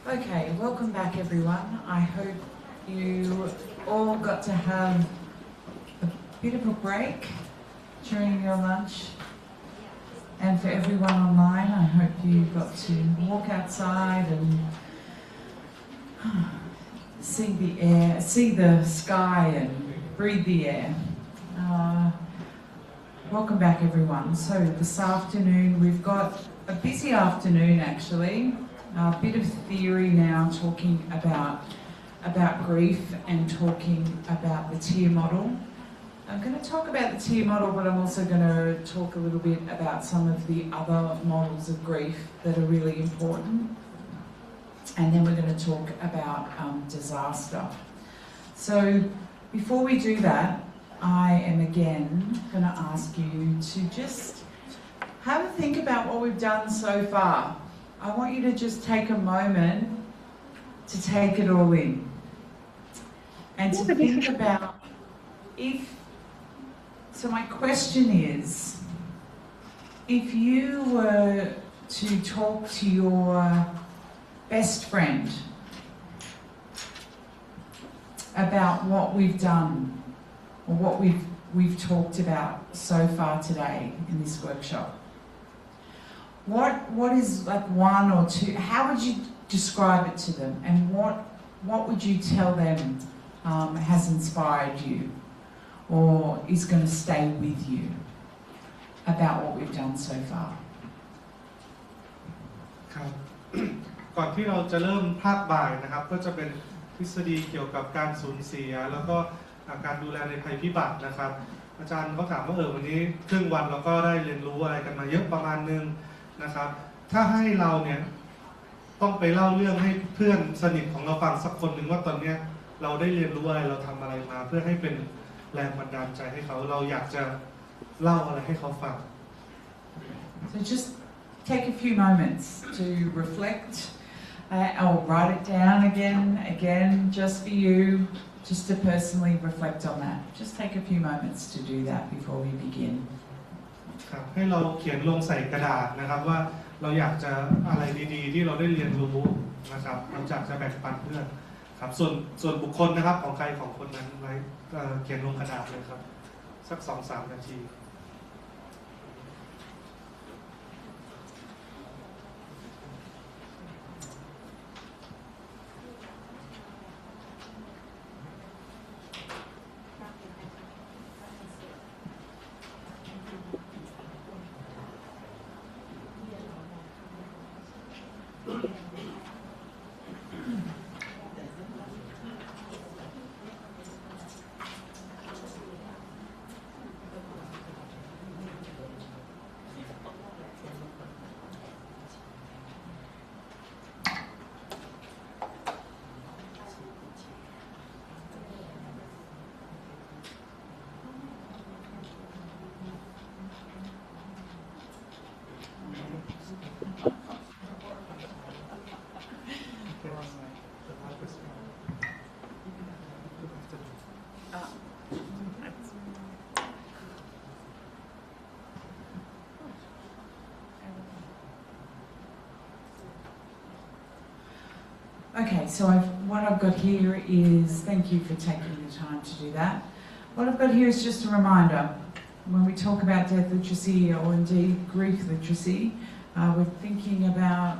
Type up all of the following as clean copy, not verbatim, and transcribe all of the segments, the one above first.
Okay, welcome back everyone. I hope you all got to have a bit of a break during your lunch. And for everyone online, I hope you got to walk outside and see the air, see the sky and breathe the air. Welcome back everyone. So this afternoon we've got a busy afternoon actually. A bit of theory now talking about grief and talking about the tier model. I'm going to talk about the tier model, but I'm also going to talk a little bit about some of the other models of grief that are really important. And then we're going to talk about disaster. So before we do that, I am again going to ask you to just have a think about what we've done so far. I want you to just take a moment to take it all in and to think about so my question is, if you were to talk to your best friend about what we've done or what we've talked about so far today in this workshop, what is like one or two, how would you describe it to them, and what would you tell them has inspired you or is going to stay with you about what we've done so far? ครับก่อนที่เราจะเริ่มภาคบ่ายนะครับก็จะเป็นทฤษฎีเกี่ยวกับการสูญเสียแล้วก็การดูแลในภัยพิบัตินะครับอาจารย์เขาถามว่าวันนี้ครึ่งวันเราก็ได้เรียนรู้อะไรกันมาเยอะประมาณนึงนะครับถ้าให้เราเนี่ยต้องไปเล่าเรื่องให้เพื่อนสนิทของเราฟังสักคนหนึ่งว่าตอนนี้เราได้เรียนรู้อะไรเราทำอะไรมาเพื่อให้เป็นแรงบันดาลใจให้เขาเราอยากจะเล่าอะไรให้เขาฟัง So just take a few moments to reflect or write it down again just for you, just to personally reflect on that. Just take a few moments to do that before we begin. ครับให้เราเขียนลงใส่กระดาษนะครับว่าเราอยากจะอะไรดีๆที่เราได้เรียนรู้นะครับเราอยากจะแบ่งปันเพื่อนครับส่วนบุคคลนะครับของใครของคนนั้นไว้เขียนลงกระดาษเลยครับสัก 2-3 นาที Okay, so what I've got here is, thank you for taking the time to do that. What I've got here is just a reminder. When we talk about death literacy or indeed grief literacy, we're thinking about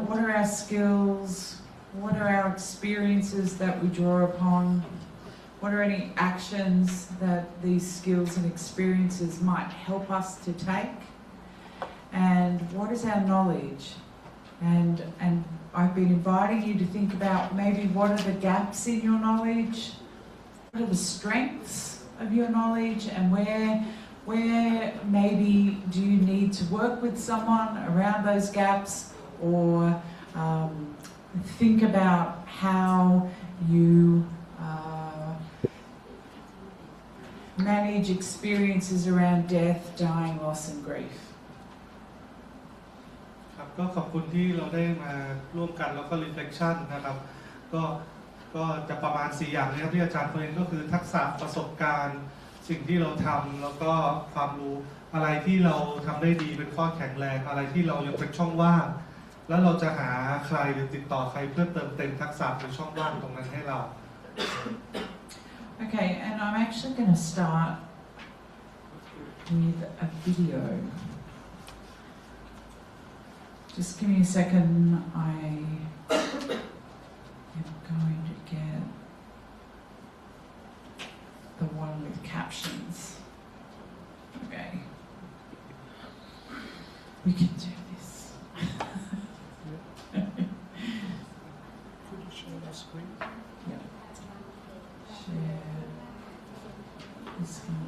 what are our skills, what are our experiences that we draw upon, what are any actions that these skills and experiences might help us to take, and what is our knowledge. And I've been inviting you to think about maybe what are the gaps in your knowledge, what are the strengths of your knowledge, and where maybe do you need to work with someone around those gaps, or think about how you manage experiences around death, dying, loss and grief. ก็ขอบคุณที่เราได้มาร่วมกันแล้วก็ reflection นะครับก็จะประมาณ4อย่างนะครับที่อาจารย์พูดเองก็คือทักษะประสบการณ์สิ่งที่เราทำแล้วก็ความรู้อะไรที่เราทำได้ดีเป็นข้อแข็งแรงอะไรที่เรายังเป็นช่องว่าง แล้วเราจะหาใครหรือติดต่อใครเพื่อเติมเต็มทักษะหรือช่องว่างตรงนั้นให้เรา Okay, and I'm actually going to start with a video. Just give me a second. I am going to get the one with captions. Okay. We can do this. Could you share the screen? Yeah. Share this one.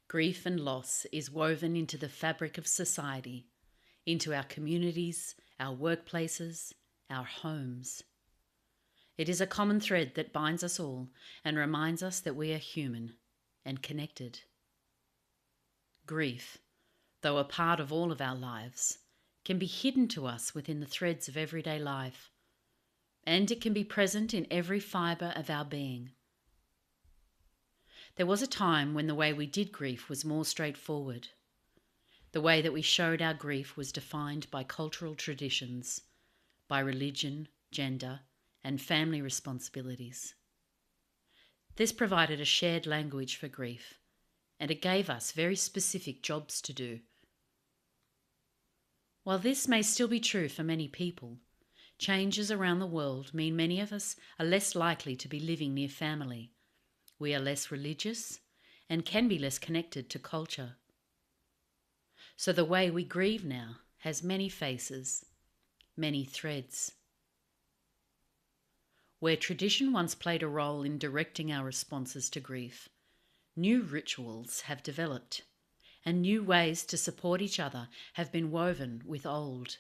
Grief and loss is woven into the fabric of society, into our communities, our workplaces, our homes. It is a common thread that binds us all and reminds us that we are human and connected. Grief, though a part of all of our lives, can be hidden to us within the threads of everyday life, and it can be present in every fibre of our being. There was a time when the way we did grief was more straightforward. The way that we showed our grief was defined by cultural traditions, by religion, gender, and family responsibilities. This provided a shared language for grief, and it gave us very specific jobs to do. While this may still be true for many people, changes around the world mean many of us are less likely to be living near family. We are less religious and can be less connected to culture. So the way we grieve now has many faces, many threads. Where tradition once played a role in directing our responses to grief, new rituals have developed, and new ways to support each other have been woven with old.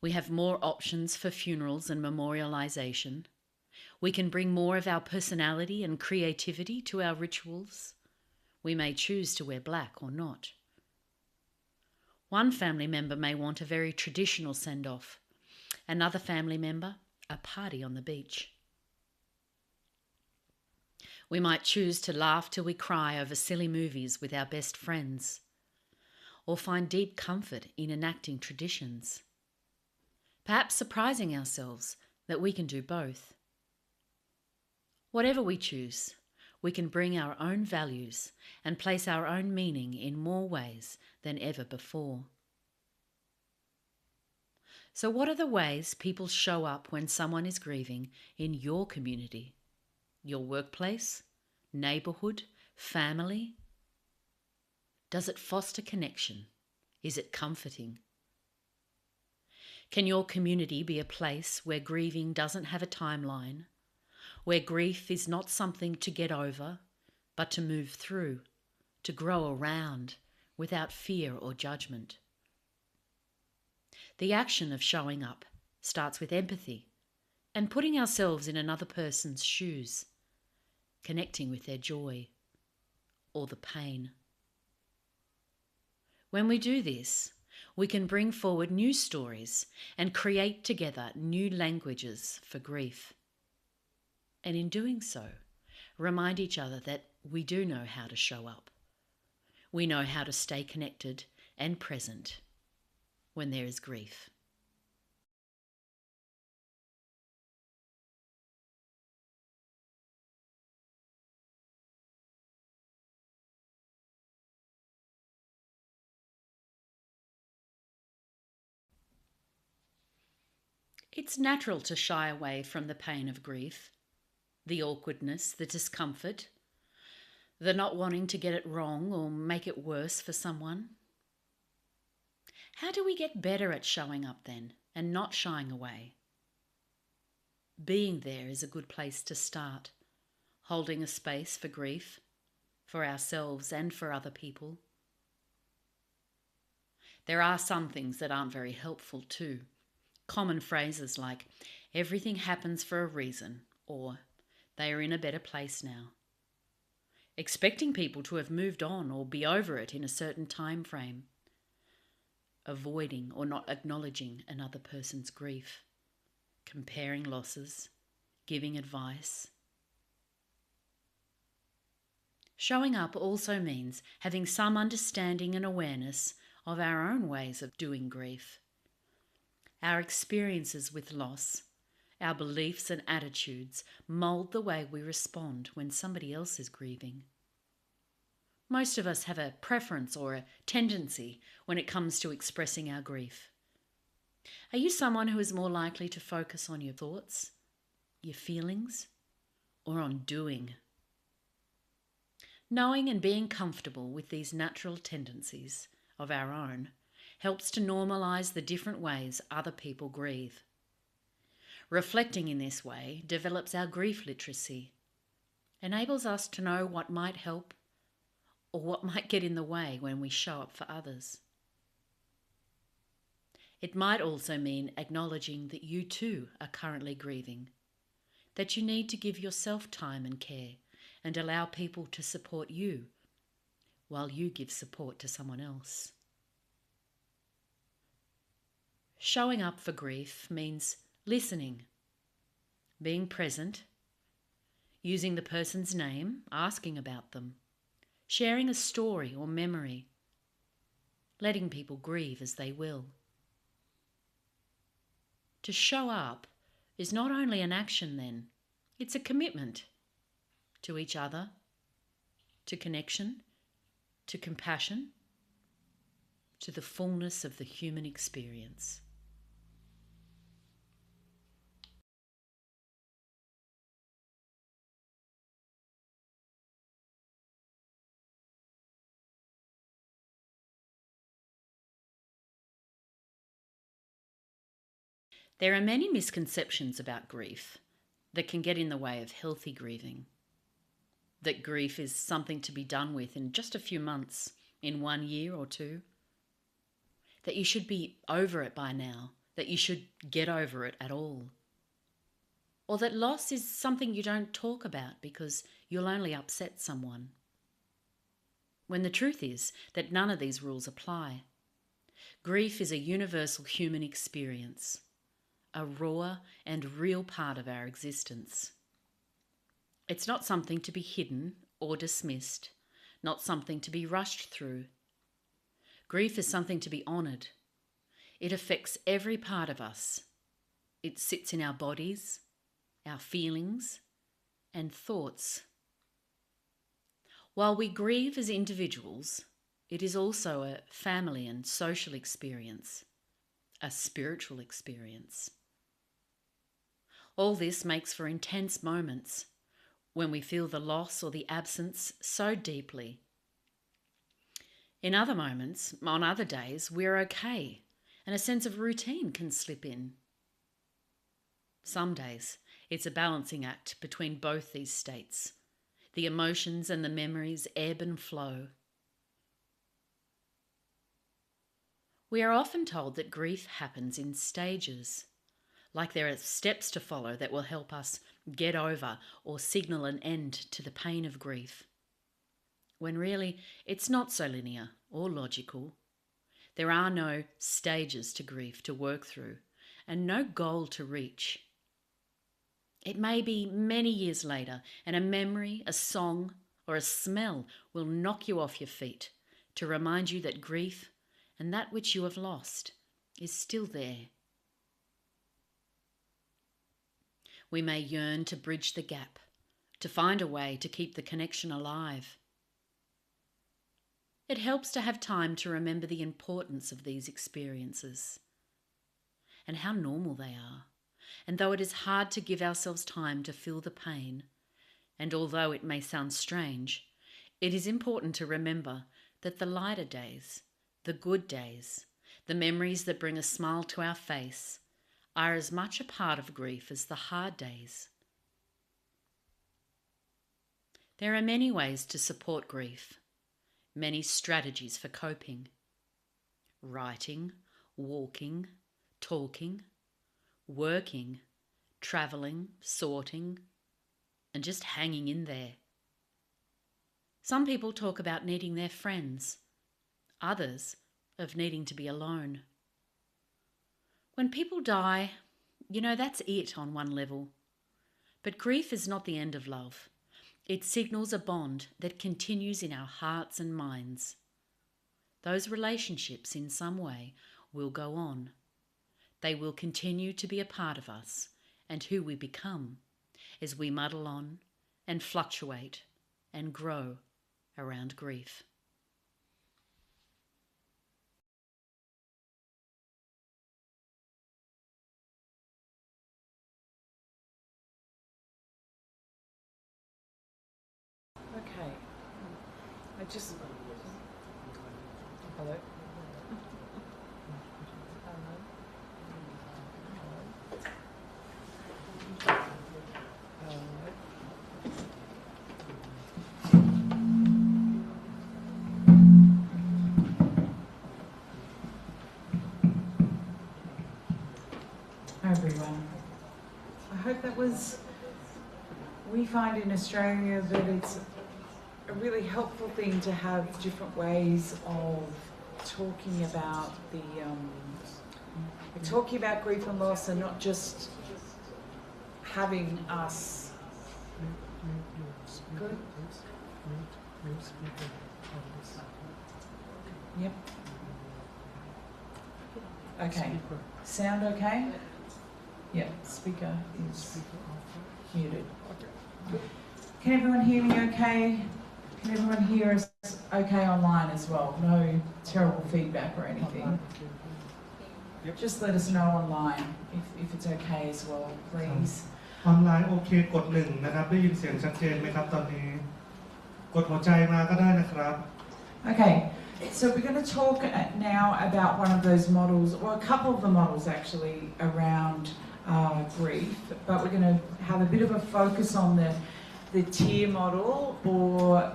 We have more options for funerals and memorialisation. We can bring more of our personality and creativity to our rituals. We may choose to wear black or not. One family member may want a very traditional send-off. Another family member, a party on the beach. We might choose to laugh till we cry over silly movies with our best friends, or find deep comfort in enacting traditions. Perhaps surprising ourselves that we can do both. Whatever we choose, we can bring our own values and place our own meaning in more ways than ever before. So what are the ways people show up when someone is grieving in your community, your workplace, neighbourhood, family? Does it foster connection? Is it comforting? Can your community be a place where grieving doesn't have a timeline, where grief is not something to get over, but to move through, to grow around without fear or judgment? The action of showing up starts with empathy and putting ourselves in another person's shoes, connecting with their joy or the pain. When we do this, we can bring forward new stories and create together new languages for grief. And in doing so, remind each other that we do know how to show up. We know how to stay connected and present when there is grief. It's natural to shy away from the pain of grief, the awkwardness, the discomfort, the not wanting to get it wrong or make it worse for someone. How do we get better at showing up then and not shying away? Being there is a good place to start, holding a space for grief, for ourselves and for other people. There are some things that aren't very helpful too. Common phrases like, everything happens for a reason, or they are in a better place now. Expecting people to have moved on or be over it in a certain time frame. Avoiding or not acknowledging another person's grief. Comparing losses. Giving advice. Showing up also means having some understanding and awareness of our own ways of doing grief. Our experiences with loss, our beliefs and attitudes mould the way we respond when somebody else is grieving. Most of us have a preference or a tendency when it comes to expressing our grief. Are you someone who is more likely to focus on your thoughts, your feelings, or on doing? Knowing and being comfortable with these natural tendencies of our own helps to normalise the different ways other people grieve. Reflecting in this way develops our grief literacy, enables us to know what might help or what might get in the way when we show up for others. It might also mean acknowledging that you too are currently grieving, that you need to give yourself time and care and allow people to support you while you give support to someone else. Showing up for grief means listening, being present, using the person's name, asking about them, sharing a story or memory, letting people grieve as they will. To show up is not only an action then, it's a commitment to each other, to connection, to compassion, to the fullness of the human experience. There are many misconceptions about grief that can get in the way of healthy grieving. That grief is something to be done with in just a few months, in 1 year or 2. That you should be over it by now, that you should get over it at all. Or that loss is something you don't talk about because you'll only upset someone. When the truth is that none of these rules apply. Grief is a universal human experience, a raw and real part of our existence. It's not something to be hidden or dismissed, not something to be rushed through. Grief is something to be honoured. It affects every part of us. It sits in our bodies, our feelings, and thoughts. While we grieve as individuals, it is also a family and social experience, a spiritual experience. All this makes for intense moments when we feel the loss or the absence so deeply. In other moments, on other days, we're okay and a sense of routine can slip in. Some days, it's a balancing act between both these states. The emotions and the memories ebb and flow. We are often told that grief happens in stages, like there are steps to follow that will help us get over or signal an end to the pain of grief. When really, it's not so linear or logical. There are no stages to grief to work through and no goal to reach. It may be many years later and a memory, a song, or a smell will knock you off your feet to remind you that grief and that which you have lost is still there. We may yearn to bridge the gap, to find a way to keep the connection alive. It helps to have time to remember the importance of these experiences and how normal they are. And though it is hard to give ourselves time to feel the pain, and although it may sound strange, it is important to remember that the lighter days, the good days, the memories that bring a smile to our face are as much a part of grief as the hard days. There are many ways to support grief, many strategies for coping. Writing, walking, talking, working, travelling, sorting, and just hanging in there. Some people talk about needing their friends, others of needing to be alone. When people die, that's it on one level. But grief is not the end of love. It signals a bond that continues in our hearts and minds. Those relationships in some way will go on. They will continue to be a part of us and who we become as we muddle on and fluctuate and grow around grief. Okay. I just... Hello? Hi everyone. I hope that was... We find in Australia that it's a really helpful thing to have different ways of talking about talking about grief and loss, and not just having us. Good. Yep. Okay. Sound okay? Yep. Speaker is muted. Can everyone hear me okay? Can everyone hear us okay online as well? No terrible feedback or anything? Yep. Just let us know online if it's okay as well, please. ออนไลน์โอเคกด1นะครับได้ยินเสียงชัดเจนไหมครับตอนนี้กดหัวใจมาก็ได้นะครับ Okay, so we're going to talk now about one of those models, or a couple of the models actually, around grief, but we're going to have a bit of a focus on the tier model, or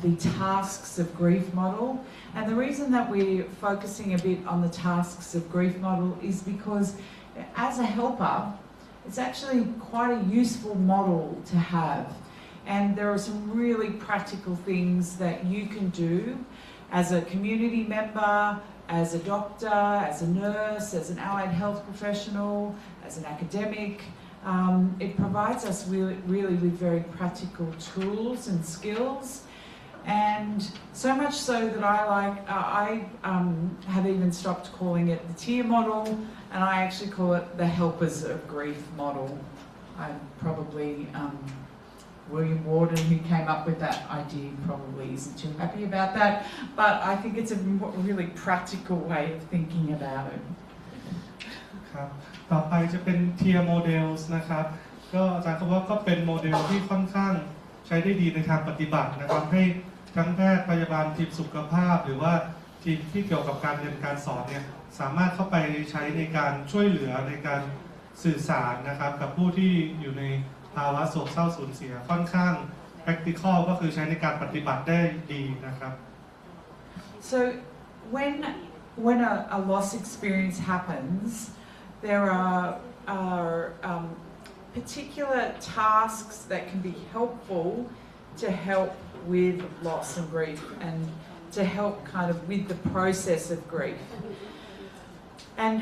the tasks of grief model. And the reason that we're focusing a bit on the tasks of grief model is because as a helper, it's actually quite a useful model to have. And there are some really practical things that you can do as a community member, as a doctor, as a nurse, as an allied health professional, as an academic. It provides us really with very practical tools and skills, and so much so that I have even stopped calling it the tier model, and I actually call it the helpers of grief model. I'm probably William Warden, who came up with that idea, probably isn't too happy about that, but I think it's a really practical way of thinking about it. ครับต่อไปจะเป็น tier models นะครับก็อาจารย์เขาว่าก็เป็นโมเดลที่ค่อนข้างใช้ได้ดีในทางปฏิบัตินะครับให้ทั้งแพทย์พยาบาลทีมสุขภาพหรือว่าทีมที่เกี่ยวกับการเรียนการสอนเนี่ยสามารถเข้าไปใช้ในการช่วยเหลือในการสื่อสารนะครับกับผู้ที่อยู่ในภาวะโศกเศร้าสูญเสียค่อนข้าง practical ก็คือใช้ในการปฏิบัติได้ดีนะครับ So when a loss experience happens, there are particular tasks that can be helpful to help with loss and grief, and to help kind of with the process of grief. And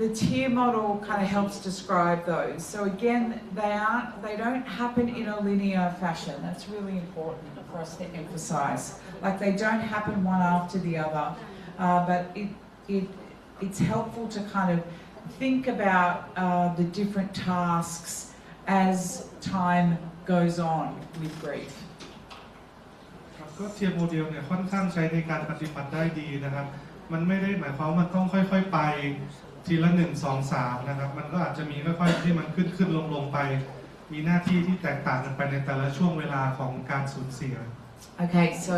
the tier model kind of helps describe those. So again, they don't happen in a linear fashion. That's really important for us to emphasize. Like, they don't happen one after the other, but it's helpful to kind of think about the different tasks as time goes on with grief. ก็เทียบโมเดลเนี่ยค่อนข้างใช้ในการปฏิบัติได้ดีนะครับมันไม่ได้หมายความว่ามันต้องค่อยๆไปทีละ1 2 3นะครับมันก็อาจจะมีค่อยๆที่มันขึ้นลงไปมีหน้าที่ที่แตกต่างกันไปในแต่ละช่วงเวลาของการสูญเสีย Okay, so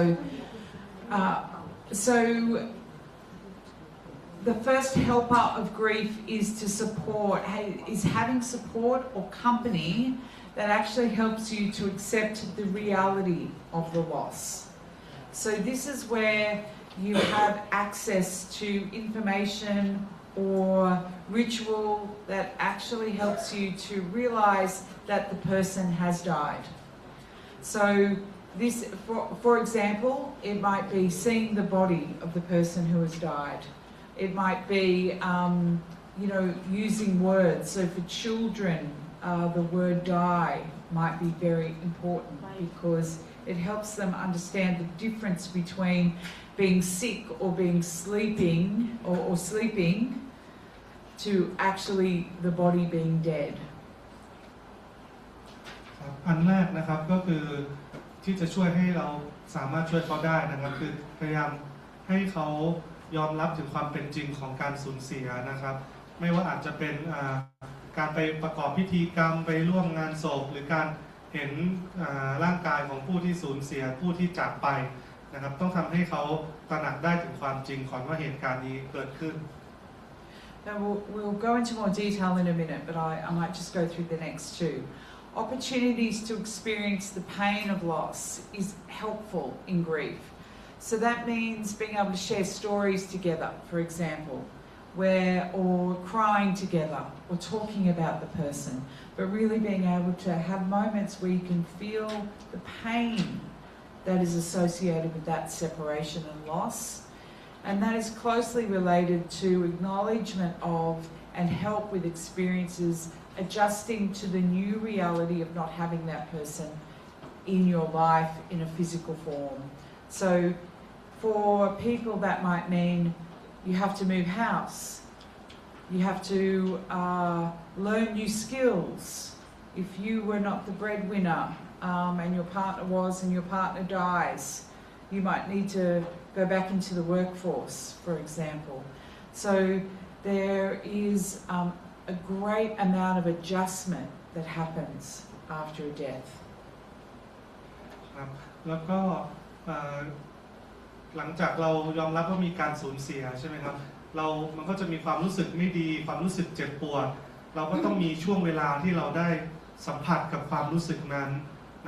the first helper of grief is having support or company that actually helps you to accept the reality of the loss. So this is where you have access to information or ritual that actually helps you to realize that the person has died. So this, for example, it might be seeing the body of the person who has died. It might be, using words. So for children, the word die might be very important because it helps them understand the difference between being sick or being sleeping or sleeping to actually the body being dead. อันแรกนะครับก็คือที่จะช่วยให้เราสามารถช่วยเขาได้นะครับคือพยายามให้เขายอมรับถึงความเป็นจริงของการสูญเสียนะครับไม่ว่าอาจจะเป็นการไปประกอบพิธีกรรมไปร่วมงานศพหรือการเห็นร่างกายของผู้ที่สูญเสียผู้ที่จากไปนะครับต้องทำให้เขาตระหนักได้ถึงความจริงก่อนว่าเหตุการณ์นี้เกิดขึ้น Now we'll go into more detail in a minute, but I might just go through the next two. Opportunities to experience the pain of loss is helpful in grief. So that means being able to share stories together, for example, or crying together, or talking about the person, but really being able to have moments where you can feel the pain that is associated with that separation and loss. And that is closely related to acknowledgement of and help with experiences adjusting to the new reality of not having that person in your life in a physical form. So for people that might mean you have to move house, you have to learn new skills. If you were not the breadwinner and your partner was and your partner dies, you might need to go back into the workforce, for example. So there is a great amount of adjustment that happens after a death. แล้วก็หลังจากเรายอมรับว่ามีการสูญเสียใช่ไหมครับมันก็จะมีความรู้สึกไม่ดีความรู้สึกเจ็บปวดเราก็ต้องมีช่วงเวลาที่เราได้สัมผัสกับความรู้สึกนั้น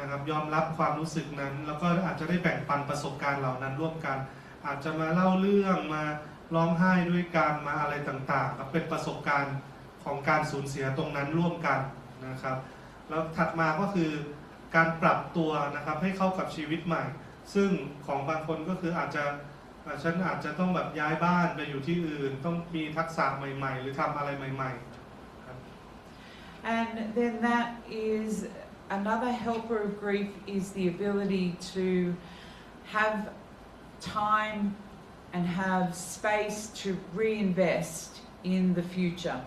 นะครับยอมรับความรู้สึกนั้นแล้วก็อาจจะได้แบ่งปันประสบการณ์เหล่านั้นร่วมกันอาจจะมาเล่าเรื่องมาร้องไห้ด้วยกันมาอะไรต่างๆครับเป็นประสบการณ์ของการสูญเสียตรงนั้นร่วมกันนะครับแล้วถัดมาก็คือการปรับตัวนะครับให้เข้ากับชีวิตใหม่ซึ่งของบางคนก็คือฉันอาจจะต้องแบบย้ายบ้านไปอยู่ที่อื่นต้องมีทักษะใหม่ๆหรือทำอะไรใหม่ๆครับ And then that is another helper of grief is the ability to have time and have space to reinvest in the future.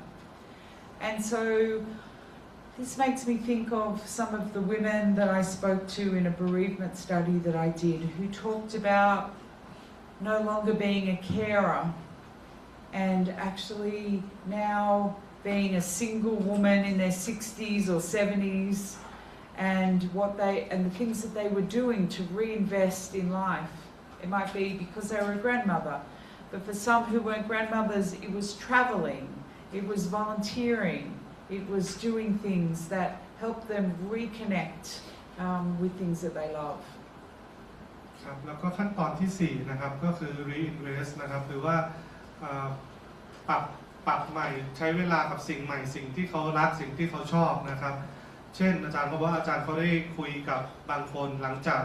And so this makes me think of some of the women that I spoke to in a bereavement study that I did who talked about no longer being a carer and actually now being a single woman in their 60s or 70s and the things that they were doing to reinvest in life. It might be because they were a grandmother, but for some who weren't grandmothers, it was traveling, it was volunteering, it was doing things that helped them reconnect with things that they love. ครับแล้วก็ขั้นตอนที่4นะครับก็คือ reinvest นะครับหรือว่าปรับใหม่ใช้เวลากับสิ่งใหม่สิ่งที่เขารักสิ่งที่เขาชอบนะครับเช่นอาจารย์เขาบอกว่าอาจารย์เขาได้คุยกับบางคนหลังจาก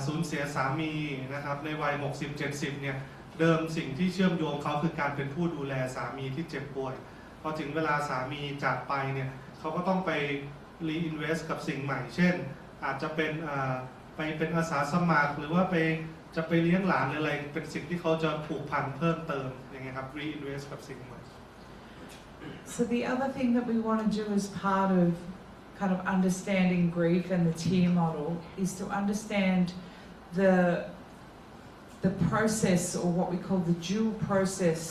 สูญเสียสามีนะครับในวัย 60-70 เนี่ยเดิมสิ่งที่เชื่อมโยงเขาคือการเป็นผู้ดูแลสามีที่เจ็บป่วยพอถึงเวลาสามีจากไปเนี่ยเขาก็ต้องไป reinvest กับสิ่งใหม่เช่นอาจจะเป็นไปเป็นอาสาสมัครหรือว่าจะไปเลี้ยงหลานหรืออะไรเป็นสิ่งที่เขาจะผูกพันเพิ่มเติมอย่างเงี้ยครับ reinvest กับสิ่งใหม่ So the other thing that we want to do as part of kind of understanding grief and the tier model is to understand the process or what we call the dual process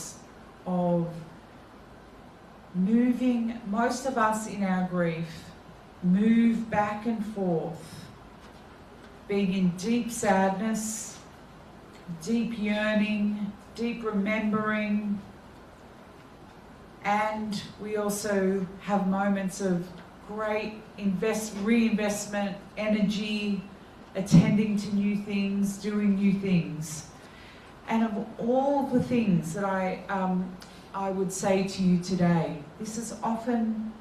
of moving. Most of us in our grief move back and forth, being in deep sadness, deep yearning, deep remembering, and we also have moments of great reinvestment, energy, attending to new things, doing new things. And of all the things that I would say to you today, this is often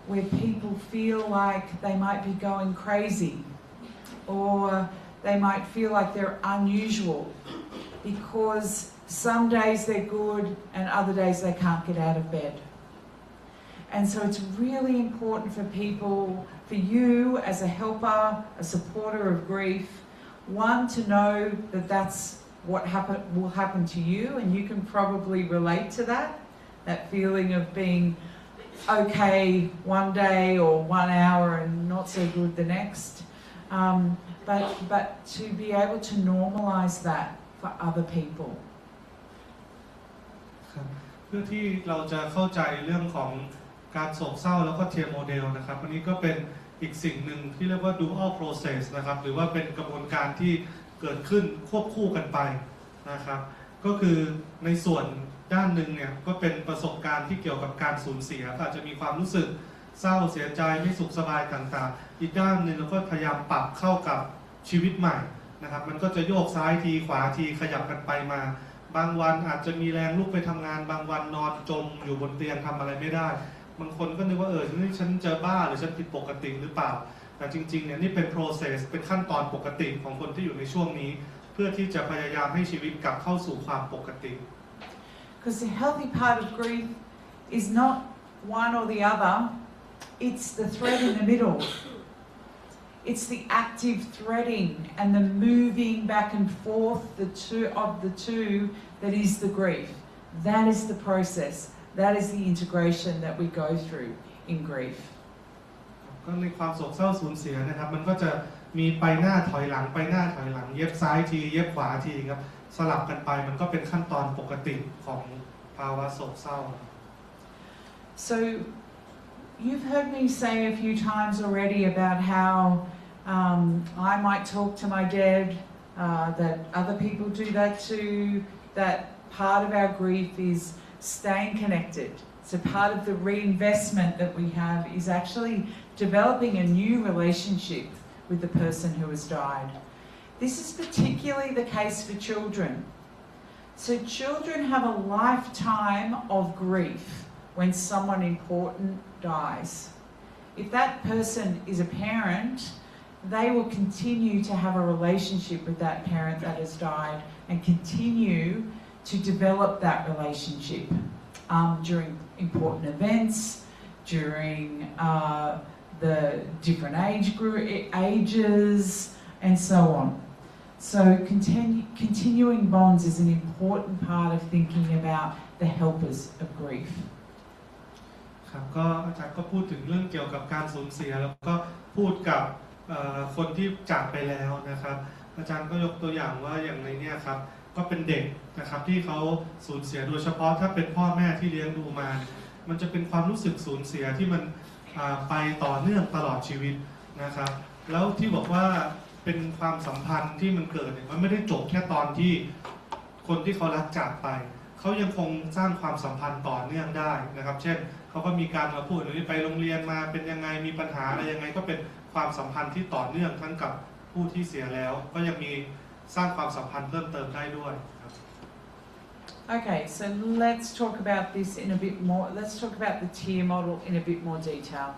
where people feel like they might be going crazy or they might feel like they're unusual because some days they're good and other days they can't get out of bed. And so it's really important for for you as a helper, a supporter of grief, one, to know that that's what will happen to you, and you can probably relate to that feeling of being okay one day or 1 hour and not so good the next. But to be able to normalize that for other people. ครับเพื่อที่เราจะเข้าใจเรื่องของการโศกเศร้าแล้วก็เทียร์โมเดลนะครับอันนี้ก็เป็นอีกสิ่งหนึ่งที่เรียกว่า dual process นะครับหรือว่าเป็นกระบวนการที่เกิดขึ้นควบคู่กันไปนะครับก็คือในส่วนด้านหนึ่งเนี่ยก็เป็นประสบการณ์ที่เกี่ยวกับการสูญเสียอาจจะมีความรู้สึกเศร้าเสียใจไม่สุขสบายต่างๆอีกด้านหนึ่งเราก็พยายามปรับเข้ากับชีวิตใหม่นะครับมันก็จะโยกซ้ายทีขวาทีขยับกันไปมาบางวันอาจจะมีแรงลุกไปทำงานบางวันนอนจมอยู่บนเตียงทำอะไรไม่ได้บางคนก็นึกว่านี่ฉันจะบ้าหรือฉันผิดปกติหรือเปล่าแต่จริงๆเนี่ยนี่เป็น process เป็นขั้นตอนปกติของคนที่อยู่ในช่วงนี้เพื่อที่จะพยายามให้ชีวิตกลับเข้าสู่ความปกติ Because the healthy part of grief is not one or the other, it's the thread in the middle. It's the active threading and the moving back and forth the two that is the grief. That is the process. That is the integration that we go through in grief. ก็ในความโศกเศร้าสูญเสียนะครับมันก็จะมีไปหน้าถอยหลังไปหน้าถอยหลังเย็บซ้ายทีเย็บขวาทีครับสลับกันไปมันก็เป็นขั้นตอนปกติของภาวะโศกเศร้า So you've heard me say a few times already about how I might talk to my dad, that other people do that too, that part of our grief is staying connected. So part of the reinvestment that we have is actually developing a new relationship with the person who has died. This is particularly the case for children. So children have a lifetime of grief when someone important dies. If that person is a parent, they will continue to have a relationship with that parent that has died and continue to develop that relationship during important events, during the different ages, and so on. So continuing bonds is an important part of thinking about the helpers of grief. ครับก็อาจารย์ก็พูดถึงเรื่องเกี่ยวกับการสูญเสียแล้วก็พูดกับคนที่จากไปแล้วนะครับอาจารย์ก็ยกตัวอย่างว่าอย่างในนี้ครับก็เป็นเด็กนะครับที่เขาสูญเสียโดยเฉพาะถ้าเป็นพ่อแม่ที่เลี้ยงดูมามันจะเป็นความรู้สึกสูญเสียที่มันไปต่อเนื่องตลอดชีวิตนะครับแล้วที่บอกว่าเป็นความสัมพันธ์ที่มันเกิดเนี่ยมันไม่ได้จบแค่ตอนที่คนที่เขารักจากไปเขายังคงสร้างความสัมพันธ์ต่อเนื่องได้นะครับเช่นเขาก็มีการมาพูดว่าไปโรงเรียนมาเป็นยังไงมีปัญหาอะไรยังไงก็เป็นความสัมพันธ์ที่ต่อเนื่องทั้งกับผู้ที่เสียแล้วก็ยังมีสร้างความสัมพันธ์เพิ่มเติมได้ด้วยครับ Okay, so let's talk about this in a bit more. Let's talk about the tier model in a bit more detail.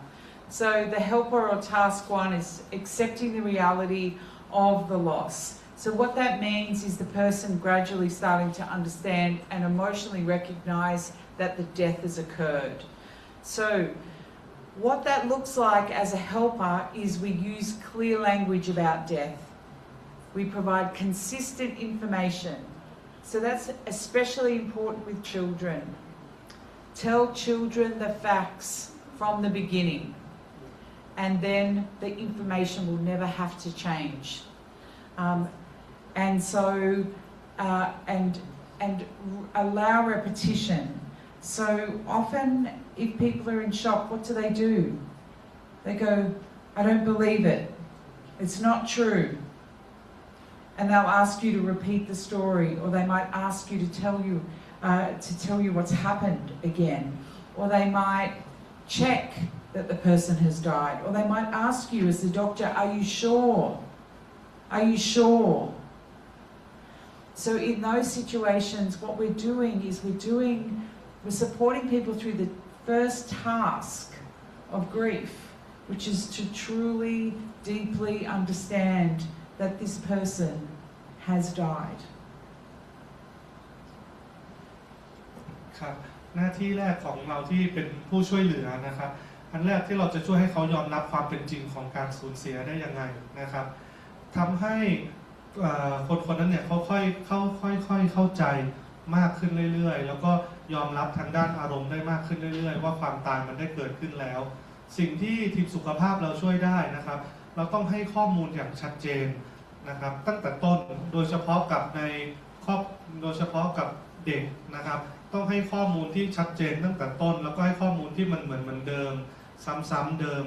So the helper or task one is accepting the reality of the loss. So what that means is the person gradually starting to understand and emotionally recognize that the death has occurred. So what that looks like as a helper is we use clear language about death. We provide consistent information. So that's especially important with children. Tell children the facts from the beginning, and then the information will never have to change. And allow repetition. So often, if people are in shock, what do? They go, "I don't believe it. It's not true." And they'll ask you to repeat the story, or they might ask you to tell you what's happened again, or they might check that the person has died, or they might ask you as the doctor, "Are you sure? Are you sure?" So in those situations, what we're doing is we're supporting people through the first task of grief, which is to truly, deeply understand that this person has died. ครับหน้าที่แรกของเราที่เป็นผู้ช่วยเหลือนะครับ อันแรกที่เราจะช่วยให้เขายอมรับความเป็นจริงของการสูญเสียได้ยังไงนะครับทำให้คนนั้นเนี่ยเขาค่อยเข้าใจมากขึ้นเรื่อยๆแล้วก็ยอมรับทางด้านอารมณ์ได้มากขึ้นเรื่อยๆว่าความตายมันได้เกิดขึ้นแล้วสิ่งที่ทีมสุขภาพเราช่วยได้นะครับเราต้องให้ข้อมูลอย่างชัดเจนนะครับตั้งแต่ต้นโดยเฉพาะกับเด็กนะครับต้องให้ข้อมูลที่ชัดเจนตั้งแต่ต้นแล้วก็ให้ข้อมูลที่มันเหมือนเดิมซ้ำๆเดิม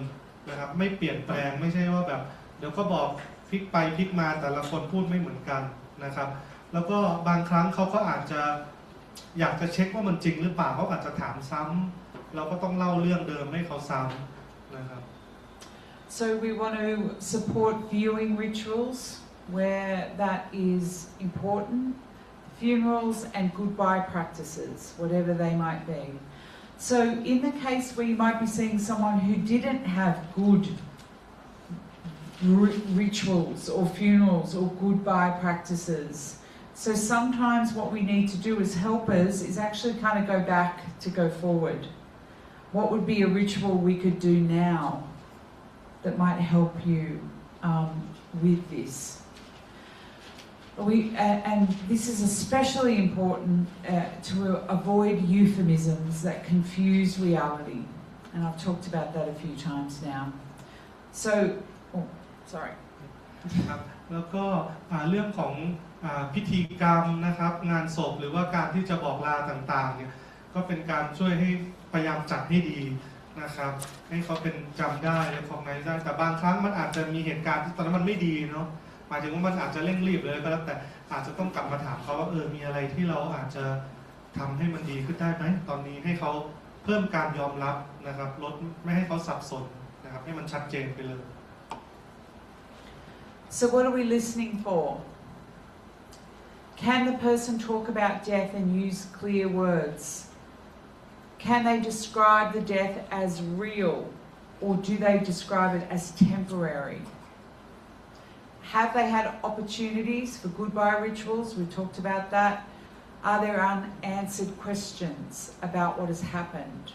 นะครับไม่เปลี่ยนแปลงไม่ใช่ว่าแบบเดี๋ยวก็บอกพลิกไปพลิกมาแต่ละคนพูดไม่เหมือนกันนะครับแล้วก็บางครั้งเขาก็อาจจะอยากจะเช็คว่ามันจริงหรือเปล่าเขาอาจจะถามซ้ำเราก็ต้องเล่าเรื่องเดิมให้เขาซ้ำนะครับ So we want to support viewing rituals where that is important, funerals and goodbye practices, whatever they might be. So in the case where you might be seeing someone who didn't have good rituals or funerals or goodbye practices, so sometimes what we need to do as helpers is actually kind of go back to go forward. What would be a ritual we could do now that might help you with this? And this is especially important to avoid euphemisms that confuse reality. And I've talked about that a few times now. So, oh, sorry. ครับแล้วก็เรื่องของพิธีกรรมนะครับงานศพหรือว่าการที่จะบอกลาต่างๆเนี่ยก็เป็นการช่วยให้พยายามจัดให้ดีนะครับให้เขาเป็นจำได้และของไหนได้แต่บางครั้งมันอาจจะมีเหตุการณ์ที่ตอนนั้นมันไม่ดีเนาะหมายถึงว่ามันอาจจะเร่งรีบเลยก็แล้วแต่อาจจะต้องกลับมาถามเขาว่ามีอะไรที่เราอาจจะทำให้มันดีขึ้นได้ไหมตอนนี้ให้เขาเพิ่มการยอมรับนะครับลดไม่ให้เขาสับสนนะครับให้มันชัดเจนไปเลย So what are we listening for? Can the person talk about death and use clear words? Can they describe the death as real, or do they describe it as temporary? Have they had opportunities for goodbye rituals? We talked about that. Are there unanswered questions about what has happened?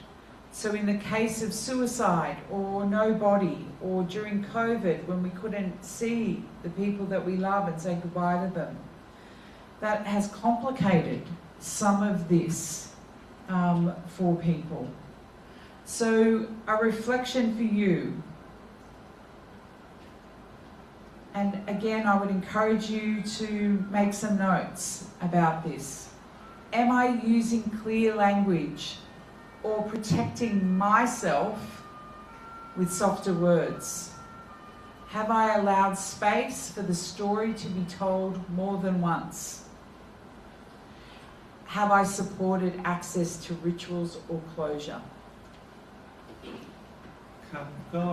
So in the case of suicide or no body, or during COVID when we couldn't see the people that we love and say goodbye to them, that has complicated some of this for people. So a reflection for you. And again, I would encourage you to make some notes about this. Am I using clear language or protecting myself with softer words? Have I allowed space for the story to be told more than once? Have I supported access to rituals or closure? ครับก็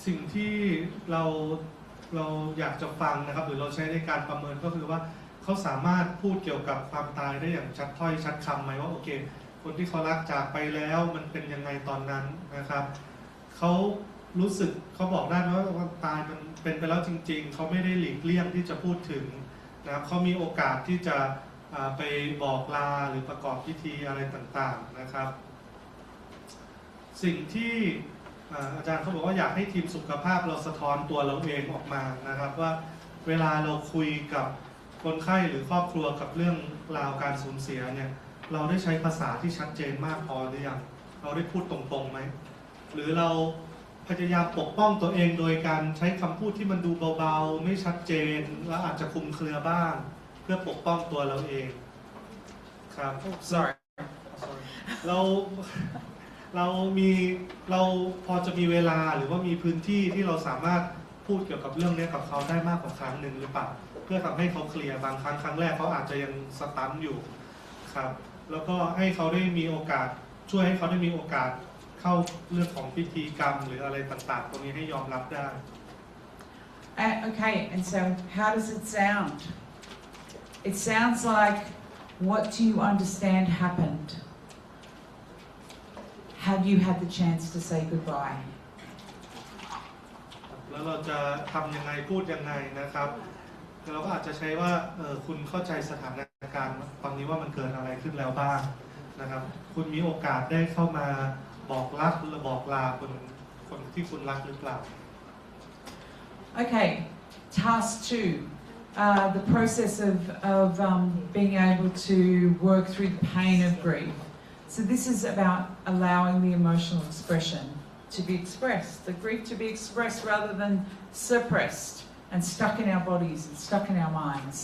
สิ่งที่เราอยากจะฟังนะครับหรือเราใช้ในการประเมินก็คือว่าเขาสามารถพูดเกี่ยวกับความตายได้อย่างชัดถ้อยชัดคำไหมว่าโอเคคนที่เขารักจากไปแล้วมันเป็นยังไงตอนนั้นนะครับเขารู้สึกเขาบอกได้ไหมว่าความตายมันเป็นไปแล้วจริงๆเขาไม่ได้หลีกเลี่ยงที่จะพูดถึงนะครับเขามีโอกาสที่จะไปบอกลาหรือประกอบพิธีอะไรต่างๆนะครับสิ่งที่อาจารย์เขาบอกว่าอยากให้ทีมสุขภาพเราสะท้อนตัวเราเองออกมานะครับว่าเวลาเราคุยกับคนไข้หรือครอบครัวกับเรื่องราวการสูญเสียเนี่ยเราได้ใช้ภาษาที่ชัดเจนมากพอหรือยังเราได้พูดตรงๆไหมหรือเราพยายามปกป้องตัวเองโดยการใช้คำพูดที่มันดูเบาๆไม่ชัดเจนและอาจจะคลุมเครือบ้างเพื่อปกป้องตัวเราเองครับ Sorry. เราพอจะมีเวลาหรือว่ามีพื้นที่ที่เราสามารถพูดเกี่ยวกับเรื่องนี้กับเขาได้มากกว่าครั้งหนึ่งหรือเปล่าเพื่อทำให้เขาเคลียร์บางครั้งแรกเขาอาจจะยังสตันอยู่ครับแล้วก็ให้เขาได้มีโอกาสช่วยให้เขาได้มีโอกาสเข้าเรื่องของพิธีกรรมหรืออะไรต่างๆตรงนี้ให้ยอมรับได้ Okay, and so how does it sound? It sounds like, what do you understand happened? Have you had the chance to say goodbye? แล้วเราจะทำยังไงพูดยังไงนะครับเราก็อาจจะใช้ว่าคุณเข้าใจสถานการณ์ตอนนี้ว่ามันเกิดอะไรขึ้นแล้วบ้างนะครับคุณมีโอกาสได้เข้ามาบอกรักหรือบอกลาคน คนที่คุณรักหรือเปล่า Okay, task 2. The process of being able to work through the pain of grief. So this is about allowing the emotional expression to be expressed, the grief to be expressed rather than suppressed and stuck in our bodies and stuck in our minds.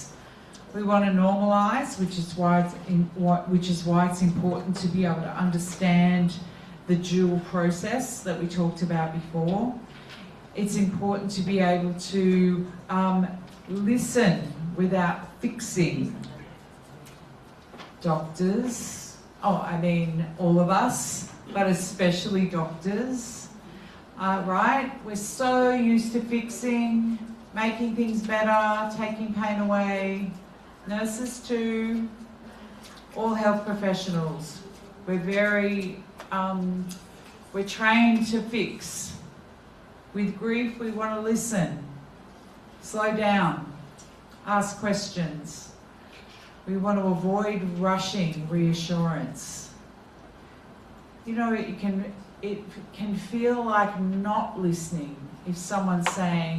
We want to normalize, which is why it's important to be able to understand the dual process that we talked about before. It's important to be able to listen without fixing. Doctors, all of us, but especially doctors, right? We're so used to fixing, making things better, taking pain away. Nurses too, all health professionals. We're trained to fix. With grief, we want to listen, slow down, ask questions. We want to avoid rushing reassurance. You know, it can feel like not listening if someone's saying,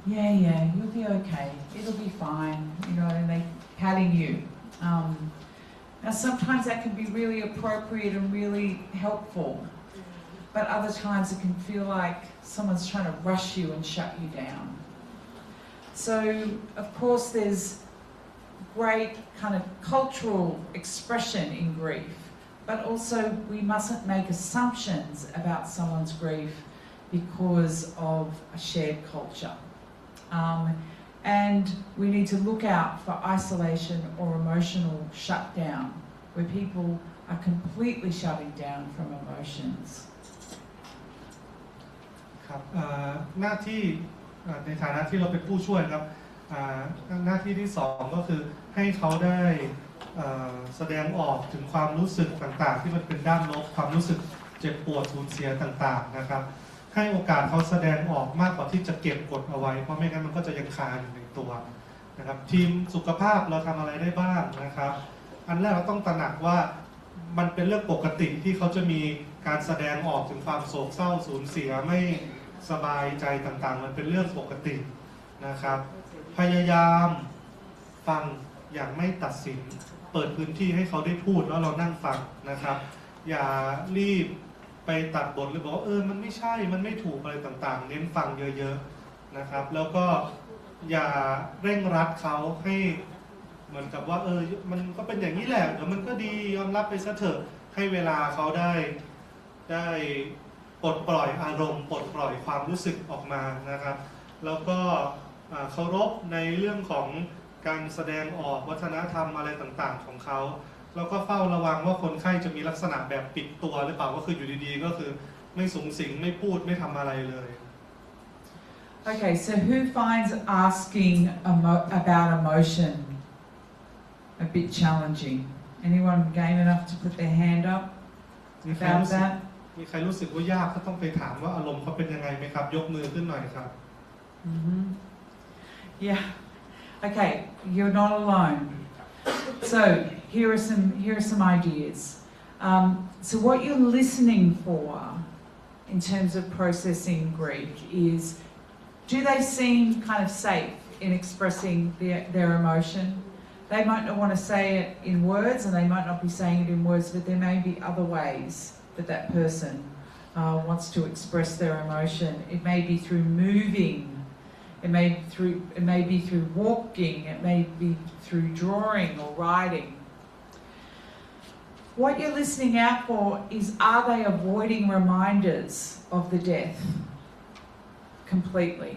yeah, you'll be okay, it'll be fine, you know, and they're patting you. Now sometimes that can be really appropriate and really helpful, but other times it can feel like someone's trying to rush you and shut you down. So, of course, there's great kind of cultural expression in grief, but also we mustn't make assumptions about someone's grief because of a shared culture. And we need to look out for isolation or emotional shutdown, where people are completely shutting down from emotions. ครับหน้าที่ในฐานะที่เราเป็นผู้ช่วยครับหน้าที่ที่2ก็คือให้เขาได้แสดงออกถึงความรู้สึกต่างๆที่มันเป็นด้านลบความรู้สึกเจ็บปวดสูญเสียต่างๆนะครับให้โอกาสเขาแสดงออกมากกว่าที่จะเก็บกดเอาไว้เพราะไม่งั้นมันก็จะยังคาอยู่ในตัวนะครับทีมสุขภาพเราทำอะไรได้บ้างนะครับอันแรกเราต้องตระหนักว่ามันเป็นเรื่องปกติที่เขาจะมีการแสดงออกถึงความโศกเศร้าสูญเสียไม่สบายใจต่างๆมันเป็นเรื่องปกตินะครับพยายามฟังอย่างไม่ตัดสินเปิดพื้นที่ให้เขาได้พูดแล้วเรานั่งฟังนะครับอย่ารีบไปตัดบทหรือบอกว่ามันไม่ใช่มันไม่ถูกอะไรต่างๆเน้นฟังเยอะๆนะครับแล้วก็อย่าเร่งรัดเขาให้เหมือนกับว่ามันก็เป็นอย่างนี้แหละเดี๋ยวมันก็ดียอมรับไปซะเถอะให้เวลาเขาได้ปลดปล่อยอารมณ์ปลดปล่อยความรู้สึกออกมานะครับแล้วก็เคารพในเรื่องของการแสดงออกวัฒนธรรมอะไรต่างๆของเขาแล้วก็เฝ้าระวังว่าคนไข้จะมีลักษณะแบบปิดตัวหรือเปล่าก็คืออยู่ดีๆก็คือไม่สุงสิงไม่พูดไม่ทำอะไรเลย Okay, so who finds asking about emotion a bit challenging? Anyone game enough to put their hand up about that? มีใครรู้สึกว่ายากก็ต้องไปถามว่าอารมณ์เขาเป็นยังไงไหมครับยกมือขึ้นหน่อยครับ Yeah. Okay, you're not alone. So here are some ideas. So what you're listening for in terms of processing grief is, do they seem kind of safe in expressing their emotion? They might not want to say it in words, and they might not be saying it in words, but there may be other ways that person wants to express their emotion. It may be through moving. It may be through walking. It may be through drawing or writing. What you're listening out for is, are they avoiding reminders of the death completely?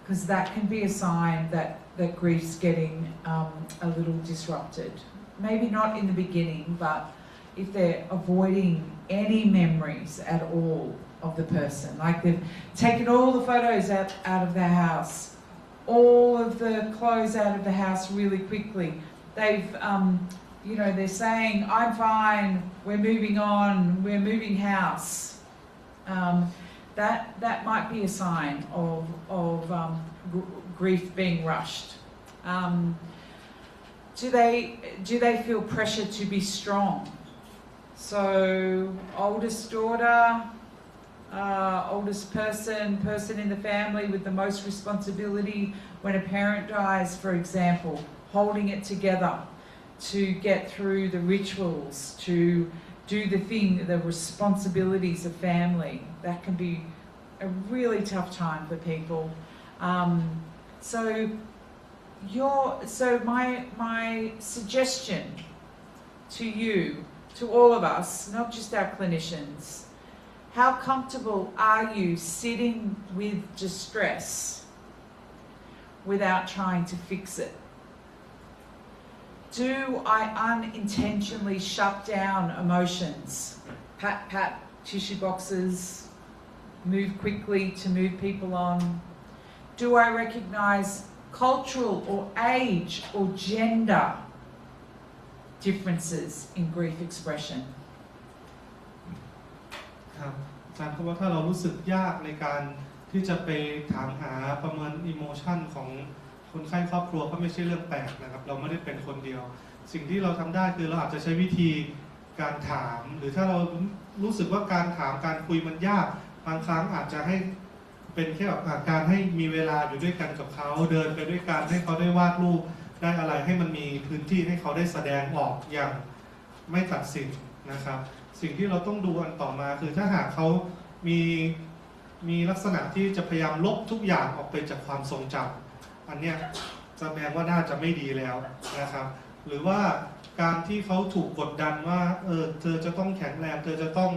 Because that can be a sign that grief's getting a little disrupted. Maybe not in the beginning, but if they're avoiding any memories at all of the person, like they've taken all the photos out of their house, all of the clothes out of the house really quickly. They've, they're saying, I'm fine, we're moving on, we're moving house. That might be a sign of grief being rushed. Do they feel pressure to be strong? So, oldest daughter, oldest person in the family with the most responsibility. When a parent dies, for example, holding it together to get through the rituals, to do the responsibilities of family. That can be a really tough time for people. So my suggestion to you, to all of us, not just our clinicians, how comfortable are you sitting with distress without trying to fix it? Do I unintentionally shut down emotions? Pat, tissue boxes, move quickly to move people on? Do I recognise cultural or age or gender differences in grief expression? ครับอาจารย์ก็ว่าถ้าเรารู้สึกยากในการที่จะไปถามหาประเมินอิโมชันของคนไข้ครอบครัวก็ไม่ใช่เรื่องแปลกนะครับเราไม่ได้เป็นคนเดียวสิ่งที่เราทำได้คือเราอาจจะใช้วิธีการถามหรือถ้าเรารู้สึกว่าการถามการคุยมันยากบางครั้งอาจจะให้เป็นแค่แบบการให้มีเวลาอยู่ด้วยกันกับเขาเดินไปด้วยกันให้เขาได้วาดรูปได้อะไรให้มันมีพื้นที่ให้เขาได้แสดงออกอย่างไม่ตัดสินนะครับสิ่งที่เราต้องดูอันต่อมาคือถ้าหากเขามีลักษณะที่จะพยายามลบทุกอย่างออกไปจากความทรงจำอันเนี้ยแสดงว่าน่าจะไม่ดีแล้วนะครับหรือว่าการที่เขาถูกกดดันว่าเธอจะต้องแข็งแรงเธอจะต้อง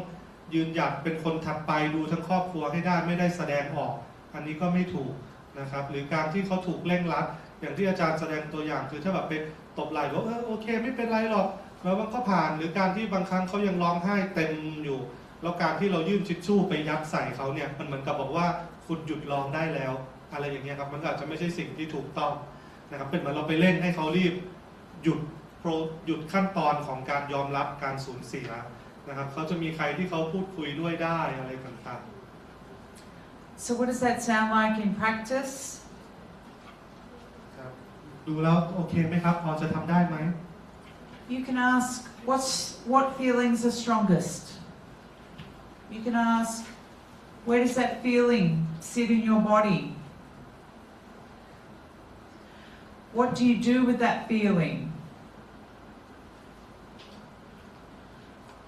ยืนหยัดเป็นคนถัดไปดูทั้งครอบครัวให้ได้ไม่ได้แสดงออกอันนี้ก็ไม่ถูกนะครับหรือการที่เขาถูกเร่งรัดอย่างที่อาจารย์แสดงตัวอย่างคือถ้าแบบไปตบไหล่ว่าโอเคไม่เป็นไรหรอกแล้วมันก็ผ่านหรือการที่บางครั้งเขายังร้องไห้เต็มอยู่แล้วการที่เรายื่นทิชชู่ไปยัดใส่เขาเนี่ยมันเหมือนกับบอกว่าคุณหยุดร้องได้แล้วอะไรอย่างเงี้ยครับมันอาจจะไม่ใช่สิ่งที่ถูกต้องนะครับเป็นเหมือนเราไปเล่นให้เขารีบหยุดขั้นตอนของการยอมรับการสูญเสียนะครับเขาจะมีใครที่เขาพูดคุยด้วยได้อะไรต่างๆ So what does that sound like in practice? ครับดูแล้วโอเคไหมครับพอจะทำได้ไหม You can ask what feelings are strongest. You can ask where does that feeling sit in your body? What do you do with that feeling?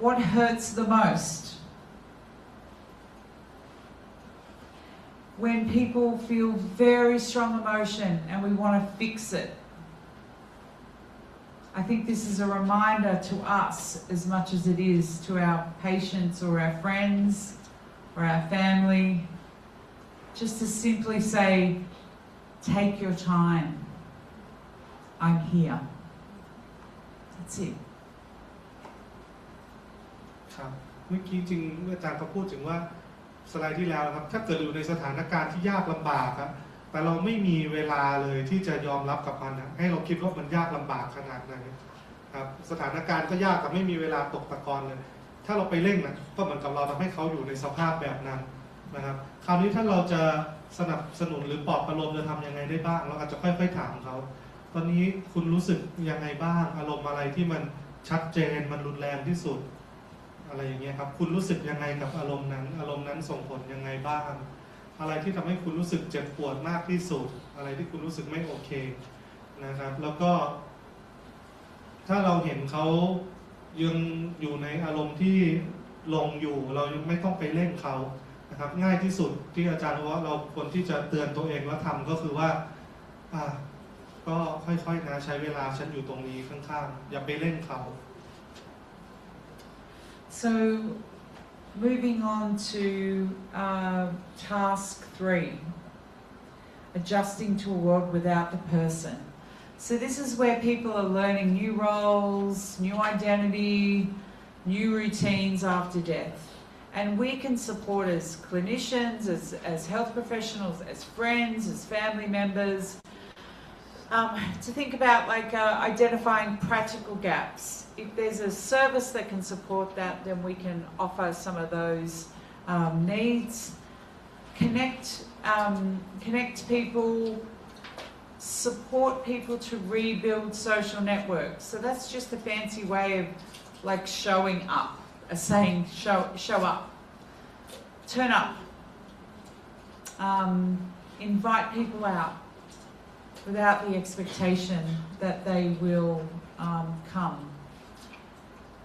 What hurts the most? When people feel very strong emotion and we want to fix it, I think this is a reminder to us as much as it is to our patients or our friends or our family, just to simply say, take your time. I'm here. That's it. ครับเมื่อกี้จริงอาจารย์ก็พูดถึงว่าสไลด์ที่แล้วครับถ้าเกิดอยู่ในสถานการณ์ที่ยากลำบากครับแต่เราไม่มีเวลาเลยที่จะยอมรับกับมันให้เราคิดว่ามันยากลำบากขนาดไหนครับสถานการณ์ก็ยากแต่ไม่มีเวลาตกตะกอนเลยถ้าเราไปเร่งนะก็เหมือนกับเราทำให้เขาอยู่ในสภาพแบบนั้นนะครับคราวนี้ถ้าเราจะสนับสนุนหรือปลอบประโลมจะทำยังไงได้บ้างเราอาจจะค่อยๆถามเขาตอนนี้คุณรู้สึกยังไงบ้างอารมณ์อะไรที่มันชัดเจนมันรุนแรงที่สุดอะไรอย่างเงี้ยครับคุณรู้สึกยังไงกับอารมณ์นั้นส่งผลยังไงบ้างอะไรที่ทำให้คุณรู้สึกเจ็บปวดมากที่สุดอะไรที่คุณรู้สึกไม่โอเคนะครับแล้วก็ถ้าเราเห็นเขายังอยู่ในอารมณ์ที่ลงอยู่เรายังไม่ต้องไปเร่งเขานะครับง่ายที่สุดที่อาจารย์ว่าเราควรที่จะเตือนตัวเองแล้วทำก็คือว่าก็ค่อยๆนะใช้เวลาฉันอยู่ตรงนี้ข้างๆอย่าไปเร่งเขา So moving on to task 3, adjusting to a world without the person. So this is where people are learning new roles, new identity, new routines after death. And we can support as clinicians, as health professionals, as friends, as family members, to think about identifying practical gaps. If there's a service that can support that, then we can offer some of those needs. Connect people, support people to rebuild social networks. So that's just a fancy way of showing up, saying show up. turn up, invite people out without the expectation that they will come.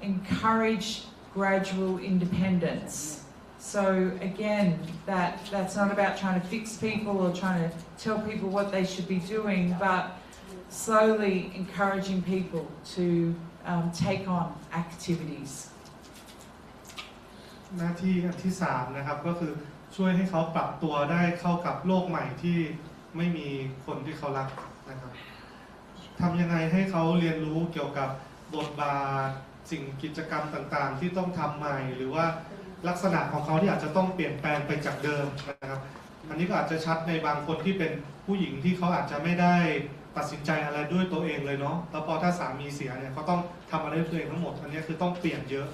Encourage gradual independence. So again, that's not about trying to fix people or trying to tell people what they should be doing, but slowly encouraging people to take on activities. หน้าที่อันที่3นะครับก็คือช่วยให้เขาปรับตัวได้เข้ากับโลกใหม่ที่ไม่มีคนที่เขารักนะครับทำยังไงให้เขาเรียนรู้เกี่ยวกับบทบาทสิ่งกิจกรรมต่างๆที่ต้องทำใหม่หรือว่าลักษณะของเขาที่อาจจะต้องเปลี่ยนแปลงไปจากเดิมนะครับอันนี้ก็อาจจะชัดในบางคนที่เป็นผู้หญิงที่เขาอาจจะไม่ได้ตัดสินใจอะไรด้วยตัวเองเลยเนาะแล้วพอถ้าสามีเสียเนี่ยเขาต้องทำอะไรด้วยตัวเองทั้งหมดอันนี้คือต้องเปลี่ยนเยอะ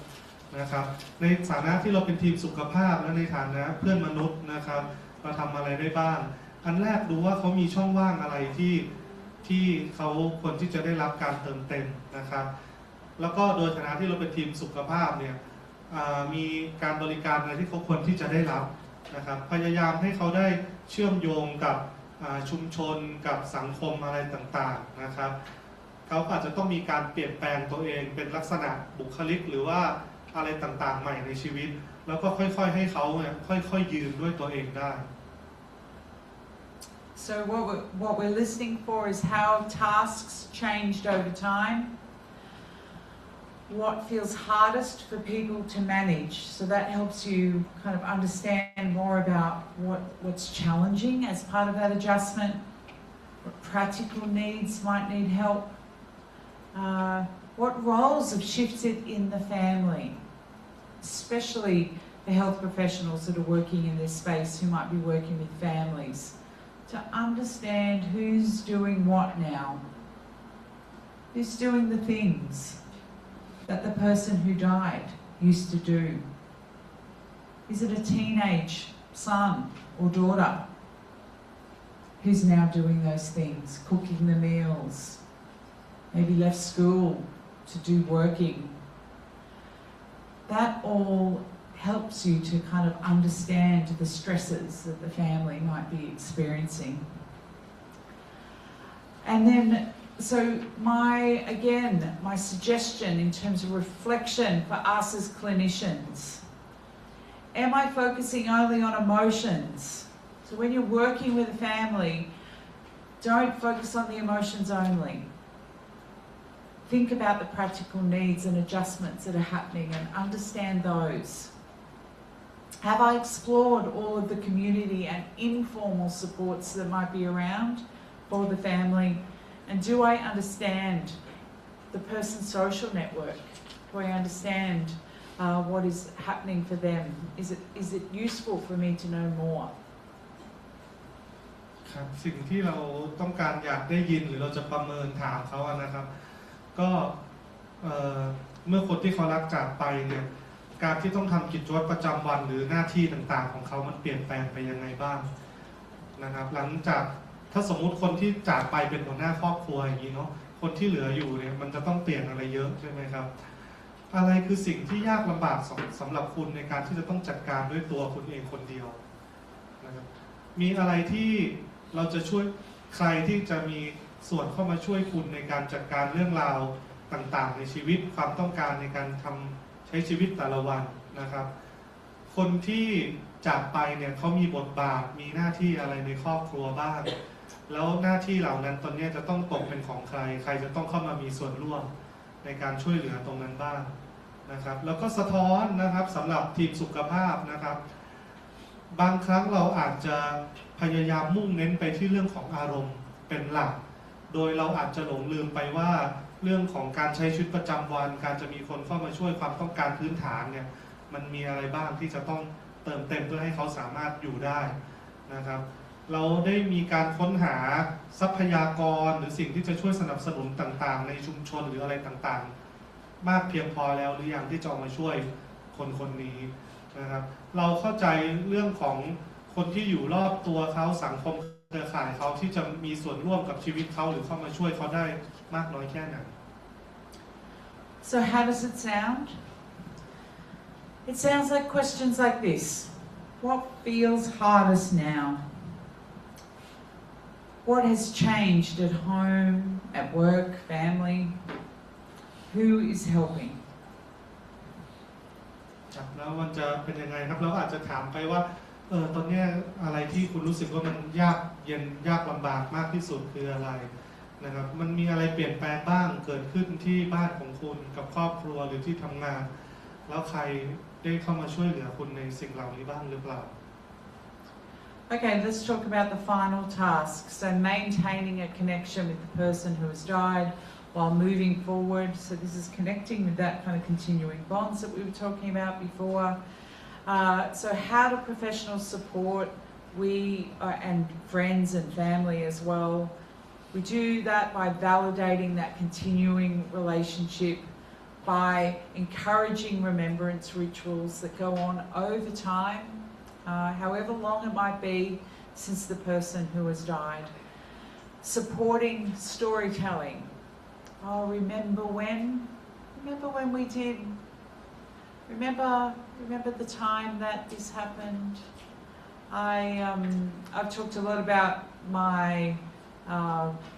นะครับในฐานะที่เราเป็นทีมสุขภาพและในฐานะเพื่อนมนุษย์นะครับเราทำอะไรได้บ้างอันแรกดูว่าเขามีช่องว่างอะไรที่เขาควรที่จะได้รับการเติมเต็มนะครับแล้วก็โดยฐานะที่เราเป็นทีมสุขภาพเนี่ยมีการบริการอะไรที่เขาควรที่จะได้รับนะครับพยายามให้เขาได้เชื่อมโยงกับชุมชนกับสังคมอะไรต่างๆนะครับเขาอาจจะต้องมีการเปลี่ยนแปลงตัวเองเป็นลักษณะบุคลิกหรือว่าอะไรต่างๆใหม่ในชีวิตแล้วก็ค่อยๆให้เขาเนี่ยค่อยๆยืนด้วยตัวเองได้ So what we're listening for is how tasks changed over time, what feels hardest for people to manage, so that helps you kind of understand more about what's challenging as part of that adjustment, what practical needs might need help, what roles have shifted in the family, especially the health professionals that are working in this space who might be working with families, to understand who's doing what now, who's doing the things that the person who died used to do. Is it a teenage son or daughter who's now doing those things, cooking the meals, maybe left school to do working? That all helps you to kind of understand the stresses that the family might be experiencing. And then, so my suggestion in terms of reflection for us as clinicians, am I focusing only on emotions? So when you're working with a family, don't focus on the emotions only. Think about the practical needs and adjustments that are happening and understand those. Have I explored all of the community and informal supports that might be around for the family? And do I understand the person's social network? Do I understand what is happening for them? Is it useful for me to know more? ครับสิ่งที่เราต้องการอยากได้ยินหรือเราจะประเมินถามเขานะครับก็เมื่อคนที่เขารักจากไปเนี่ยการที่ต้องทำกิจวัตรประจำวันหรือหน้าที่ต่างๆของเขามันเปลี่ยนแปลงไปยังไงบ้างนะครับหลังจากถ้าสมมุติคนที่จากไปเป็นหัวหน้าครอบครัวอย่างนี้เนาะคนที่เหลืออยู่เนี่ยมันจะต้องเปลี่ยนอะไรเยอะใช่ไหมครับอะไรคือสิ่งที่ยากลำบากสำหรับคุณในการที่จะต้องจัดการด้วยตัวคุณเองคนเดียวนะครับมีอะไรที่เราจะช่วยใครที่จะมีส่วนเข้ามาช่วยคุณในการจัดการเรื่องราวต่างๆในชีวิตความต้องการในการใช้ชีวิตแต่ละวันนะครับคนที่จากไปเนี่ยเขามีบทบาทมีหน้าที่อะไรในครอบครัวบ้างแล้วหน้าที่เหล่านั้นตอนนี้จะต้องตกเป็นของใครใครจะต้องเข้ามามีส่วนร่วมในการช่วยเหลือตรงนั้นบ้างนะครับแล้วก็สะท้อนนะครับสำหรับทีมสุขภาพนะครับบางครั้งเราอาจจะพยายามมุ่งเน้นไปที่เรื่องของอารมณ์เป็นหลักโดยเราอาจจะหลงลืมไปว่าเรื่องของการใช้ชีวิตประจำวันการจะมีคนเข้ามาช่วยความต้องการพื้นฐานเนี่ยมันมีอะไรบ้างที่จะต้องเติมเต็มเพื่อให้เขาสามารถอยู่ได้นะครับเราได้มีการค้นหาทรัพยากรหรือสิ่งที่จะช่วยสนับสนุนต่างๆในชุมชนหรืออะไรต่างๆมากเพียงพอแล้วหรือยังที่จะมาช่วยคนนี้นะครับเราเข้าใจเรื่องของคนที่อยู่รอบตัวเขาสังคมเครือข่ายเขาที่จะมีส่วนร่วมกับชีวิตเขาหรือเข้ามาช่วยเขาได้มากน้อยแค่ไหน So how does it sound? It sounds like questions like this. What feels hardest now? What has changed at home, at work, family? Who is helping? ครับแล้วมันจะเป็นยังไงครับเราอาจจะถามไปว่าตอนนี้อะไรที่คุณรู้สึกว่ามันยากเย็นยากลำบากมากที่สุดคืออะไรนะครับมันมีอะไรเปลี่ยนแปลงบ้างเกิดขึ้นที่บ้านของคุณกับครอบครัวหรือที่ทำงานแล้วใครได้เข้ามาช่วยเหลือคุณในสิ่งเหล่านี้บ้างหรือเปล่า Okay, let's talk about the final task. So maintaining a connection with the person who has died while moving forward. So this is connecting with that kind of continuing bonds that we were talking about before. So how do professionals support and friends and family as well? We do that by validating that continuing relationship, by encouraging remembrance rituals that go on over time, however long it might be since the person who has died. Supporting storytelling. Oh, remember when we did, remember the time that this happened. I've talked a lot about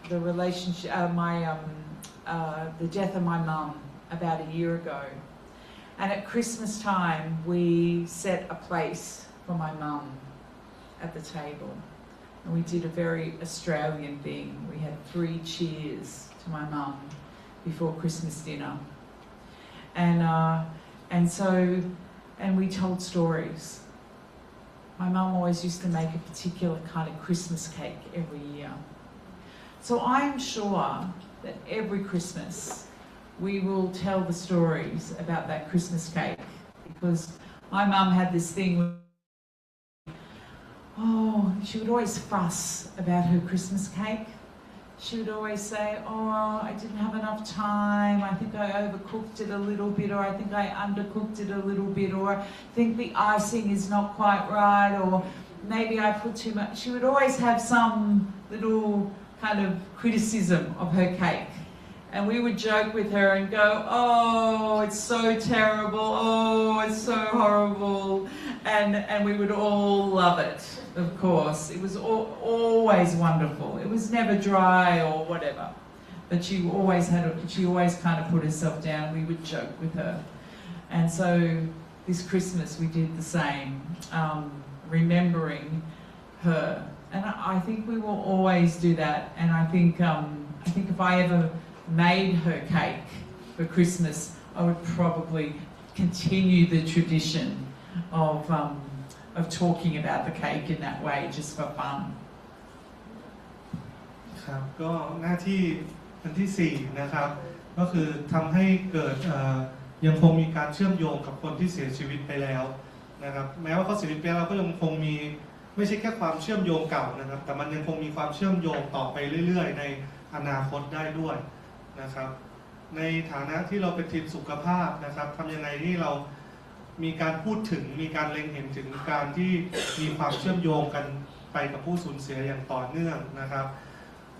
the relationship, the death of my mum about a year ago. And at Christmas time, we set a place for my mum at the table. And we did a very Australian thing. We had 3 cheers to my mum before Christmas dinner. And we told stories. My mum always used to make a particular kind of Christmas cake every year. So I'm sure that every Christmas we will tell the stories about that Christmas cake, because my mum had this thing. Oh, she would always fuss about her Christmas cake. She would always say, oh, I didn't have enough time, I think I overcooked it a little bit, or I think I undercooked it a little bit, or I think the icing is not quite right, or maybe I put too much. She would always have some little kind of criticism of her cake. And we would joke with her and go, oh, it's so terrible, oh, it's so horrible. And we would all love it, of course. It was always wonderful. It was never dry or whatever. But she always kind of put herself down. We would joke with her. And so this Christmas we did the same, remembering her. And I think we will always do that. And I think if I ever made her cake for Christmas, I would probably continue the tradition of talking about the cake in that way, just for fun. ครับก็หน้าที่อันที่4นะครับก็คือทำให้เกิดยังคงมีการเชื่อมโยงกับคนที่เสียชีวิตไปแล้วนะครับแม้ว่าเขาเสียชีวิตไปแล้วก็ยังคงมีไม่ใช่แค่ความเชื่อมโยงเก่านะครับแต่มันยังคงมีความเชื่อมโยงต่อไปเรื่อยๆในอนาคตได้ด้วยนะครับในฐานะที่เราเป็นทีมสุขภาพนะครับทำยังไงที่เรามีการพูดถึงมีการเล็งเห็นถึงการที่มีความเชื่อมโยงกันไปกับผู้สูญเสียอย่างต่อเนื่องนะครับ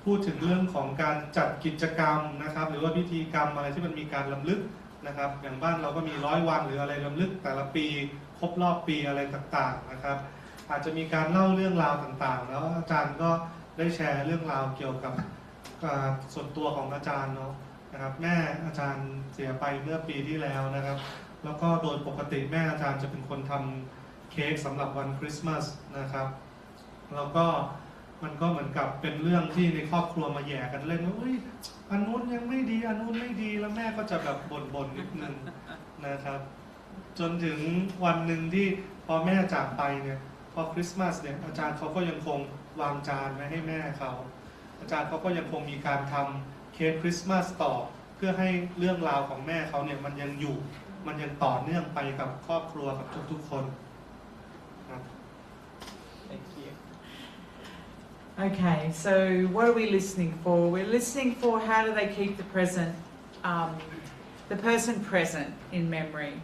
พูดถึงเรื่องของการจัดกิจกรรมนะครับหรือว่าพิธีกรรมอะไรที่มันมีการรำลึกนะครับอย่างบ้านเราก็มี100 วันหรืออะไรรำลึกแต่ละปีครบรอบปีอะไรต่างๆนะครับอาจจะมีการเล่าเรื่องราวต่างๆแล้วอาจารย์ก็ได้แชร์เรื่องราวเกี่ยวกับส่วนตัวของอาจารย์เนาะนะครับแม่อาจารย์เสียไปเมื่อปีที่แล้วนะครับแล้วก็โดยปกติแม่อาจารย์จะเป็นคนทำเค้กสำหรับวันคริสต์มาสนะครับแล้วก็มันก็เหมือนกับเป็นเรื่องที่ในครอบครัวมาแย่กันเล่นว่าเฮ้ยอันนู้นยังไม่ดีอันนู้นไม่ดีแล้วแม่ก็จะแบบบ่นนิดนึงนะครับจนถึงวันหนึ่งที่พอแม่จากไปเนี่ยพอคริสต์มาสเนี่ยอาจารย์เขาก็ยังคงวางจานไว้ให้แม่เขาอาจารย์เขาก็ยังคงมีการทำเค้กคริสต์มาสต่อเพื่อให้เรื่องราวของแม่เขาเนี่ยมันยังอยู่มันยังต่อเนื่องไปกับครอบครัวกับทุกๆคนครับ Thank you. Okay, so what are we listening for? We're listening for how do they keep the person present in memory.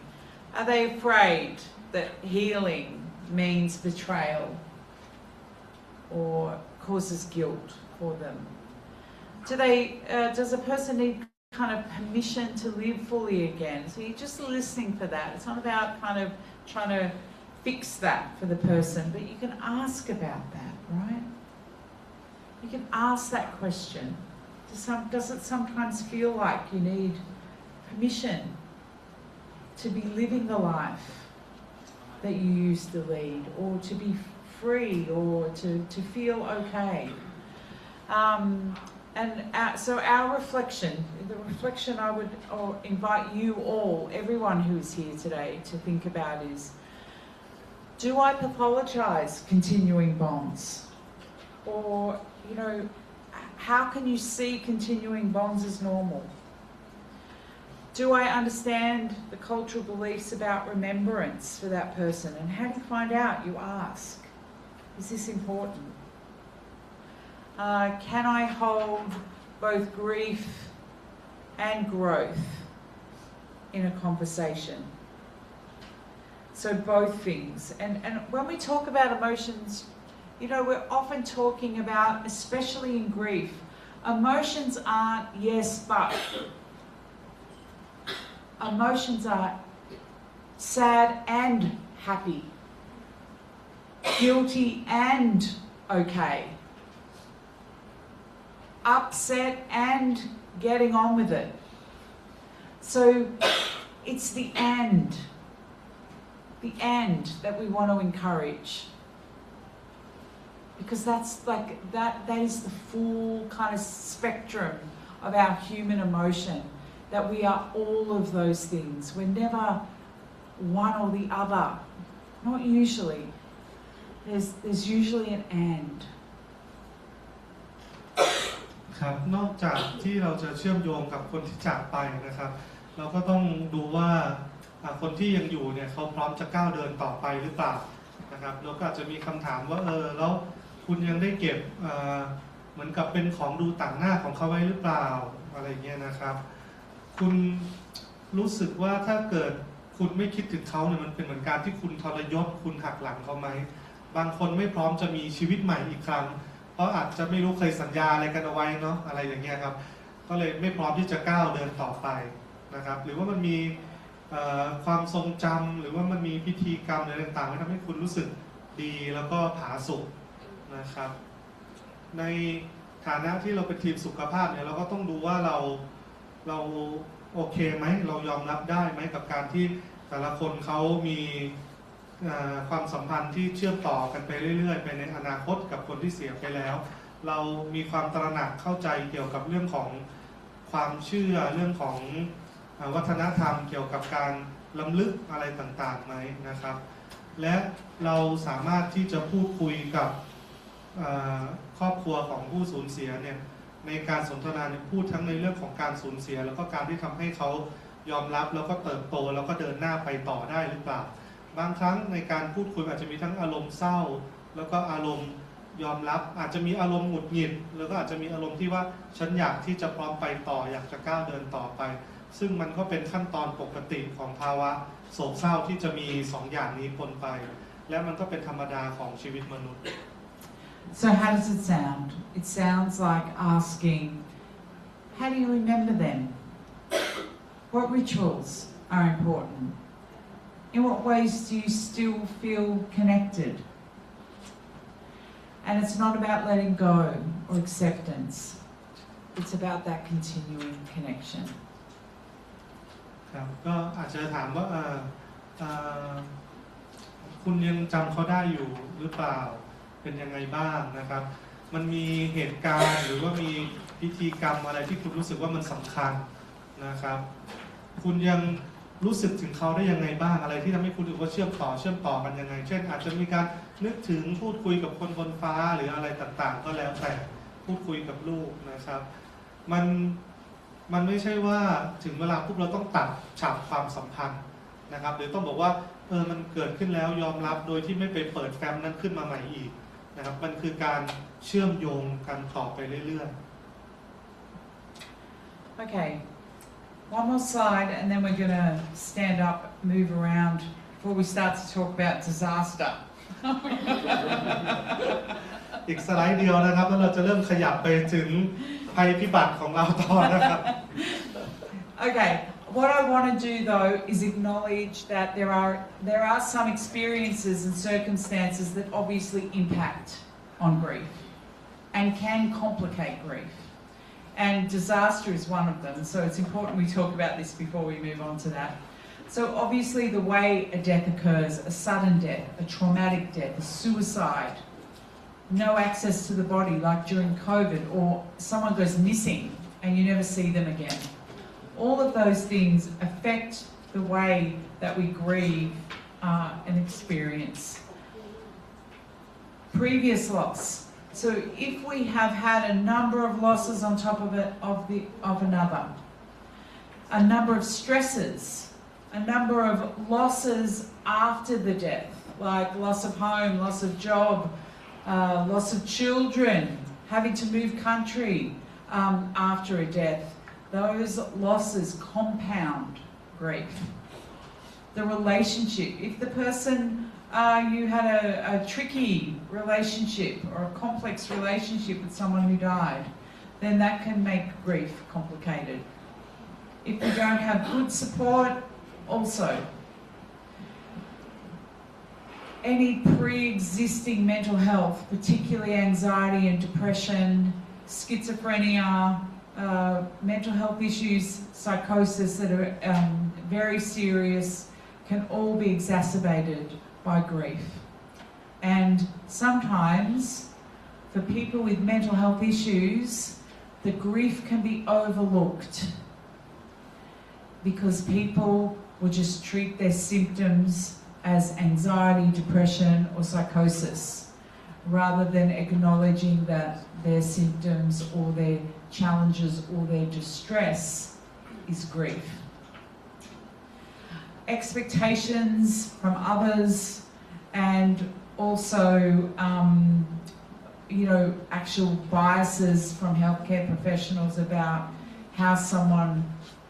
Are they afraid that healing means betrayal or causes guilt for them? Does a person need kind of permission to live fully again? So you're just listening for that. It's not about kind of trying to fix that for the person, but you can ask about that, right? You can ask that question. Does it sometimes feel like you need permission to be living the life that you used to lead, or to be free, or to feel okay? So our reflection, the reflection I would invite you all, everyone who's here today, to think about is, do I pathologize continuing bonds? Or, you know, how can you see continuing bonds as normal? Do I understand the cultural beliefs about remembrance for that person? And how do you find out? You ask. Is this important? Can I hold both grief and growth in a conversation? So both things. And when we talk about emotions, you know, we're often talking about, especially in grief, emotions aren't yes but. Emotions are sad and happy, guilty and okay, upset and getting on with it. So it's the and that we want to encourage, because that's like that is the full kind of spectrum of our human emotion, that we are all of those things. We're never one or the other. Not usually. There's usually an and. ครับนอกจากที่เราจะเชื่อมโยงกับคนที่จากไปนะครับเราก็ต้องดูว่าคนที่ยังอยู่เนี่ยเขาพร้อมจะก้าวเดินต่อไปหรือเปล่านะครับแล้วก็อาจจะมีคำถามว่าแล้วคุณยังได้เก็บเหมือนกับเป็นของดูต่างหน้าของเขาไว้หรือเปล่าอะไรเงี้ยนะครับคุณรู้สึกว่าถ้าเกิดคุณไม่คิดถึงเขาเนี่ยมันเป็นเหมือนการที่คุณทรยศคุณหักหลังเขาไหมบางคนไม่พร้อมจะมีชีวิตใหม่อีกครั้งเพราะอาจจะไม่รู้เคยสัญญาอะไรกันเอาไว้เนาะอะไรอย่างเงี้ยครับก็เลยไม่พร้อมที่จะก้าวเดินต่อไปนะครับหรือว่ามันมีความทรงจำหรือว่ามันมีพิธีกรรมอะไรต่างๆที่ทำให้คุณรู้สึกดีแล้วก็ผาสุกนะครับในฐานะที่เราเป็นทีมสุขภาพเนี่ยเราก็ต้องดูว่าเราโอเคไหมเรายอมรับได้ไหมกับการที่แต่ละคนเขามีความสัมพันธ์ที่เชื่อมต่อกันไปเรื่อยๆไปในอนาคตกับคนที่เสียไปแล้วเรามีความตระหนักเข้าใจเกี่ยวกับเรื่องของความเชื่อเรื่องของวัฒนธรรมเกี่ยวกับการล้ำลึกอะไรต่างๆไหมนะครับและเราสามารถที่จะพูดคุยกับครอบครัวของผู้สูญเสียเนี่ยในการสนทนาพูดทั้งในเรื่องของการสูญเสียแล้วก็การที่ทำให้เขายอมรับแล้วก็เติบโตแล้วก็เดินหน้าไปต่อได้หรือเปล่าบางครั้งในการพูดคุยอาจจะมีทั้งอารมณ์เศร้าแล้วก็อารมณ์ยอมรับอาจจะมีอารมณ์หงุดหงิดแล้วก็อาจจะมีอารมณ์ที่ว่าฉันอยากที่จะพร้อมไปต่ออยากจะก้าวเดินต่อไปซึ่งมันก็เป็นขั้นตอนปกติของภาวะโศกเศร้าที่จะมี2 อย่างนี้ปนไปและมันก็เป็นธรรมดาของชีวิตมนุษย์ So how does it sound? It sounds like asking, how do you remember them? What rituals are important? In what ways do you still feel connected? And it's not about letting go or acceptance. It's about that continuing connection. ครับก็อาจจะถามว่าคุณยังจำเขาได้อยู่หรือเปล่าเป็นยังไงบ้างนะครับมันมีเหตุการณ์หรือว่ามีพิธีกรรมอะไรที่คุณรู้สึกว่ามันสำคัญนะครับคุณยังรู้สึกถึงเขาได้ยังไงบ้างอะไรที่ทำให้คุณรู้สึกว่าเชื่อมต่อกันยังไงเช่นอาจจะมีการนึกถึงพูดคุยกับคนบนฟ้าหรืออะไรต่างๆก็แล้วแต่พูดคุยกับลูกนะครับมันไม่ใช่ว่าถึงเวลาปุ๊บเราต้องตัดฉากความสัมพันธ์นะครับหรือต้องบอกว่ามันเกิดขึ้นแล้วยอมรับโดยที่ไม่ไปเปิดแฟ้มนั้นขึ้นมาใหม่อีกนะครับมันคือการเชื่อมโยงกันต่อไปเรื่อยๆ Okay, one more slide and then we're going to stand up, move around before we start to talk about disaster. อีกสไลด์เดียวนะครับแล้วเราจะเริ่มขยับไปถึงภัยพิบัติของเราต่อนะครับ Okay, what I want to do though is acknowledge that there are some experiences and circumstances that obviously impact on grief and can complicate grief. And disaster is one of them, so it's important we talk about this before we move on to that. So obviously the way a death occurs, a sudden death, a traumatic death, a suicide, no access to the body like during COVID, or someone goes missing and you never see them again. All of those things affect the way that we grieve and experience previous loss. So if we have had a number of losses on top of another, a number of stresses, a number of losses after the death, like loss of home, loss of job, loss of children, having to move country after a death, those losses compound grief. The relationship, if the person you had a tricky relationship or a complex relationship with someone who died, then that can make grief complicated. If we don't have good support, also. Any pre-existing mental health, particularly anxiety and depression, schizophrenia, mental health issues, psychosis that are very serious, can all be exacerbated by grief. And sometimes, for people with mental health issues, the grief can be overlooked because people will just treat their symptoms as anxiety, depression, or psychosis, rather than acknowledging that their symptoms or their challenges or their distress is grief. Expectations from others and also actual biases from healthcare professionals about how someone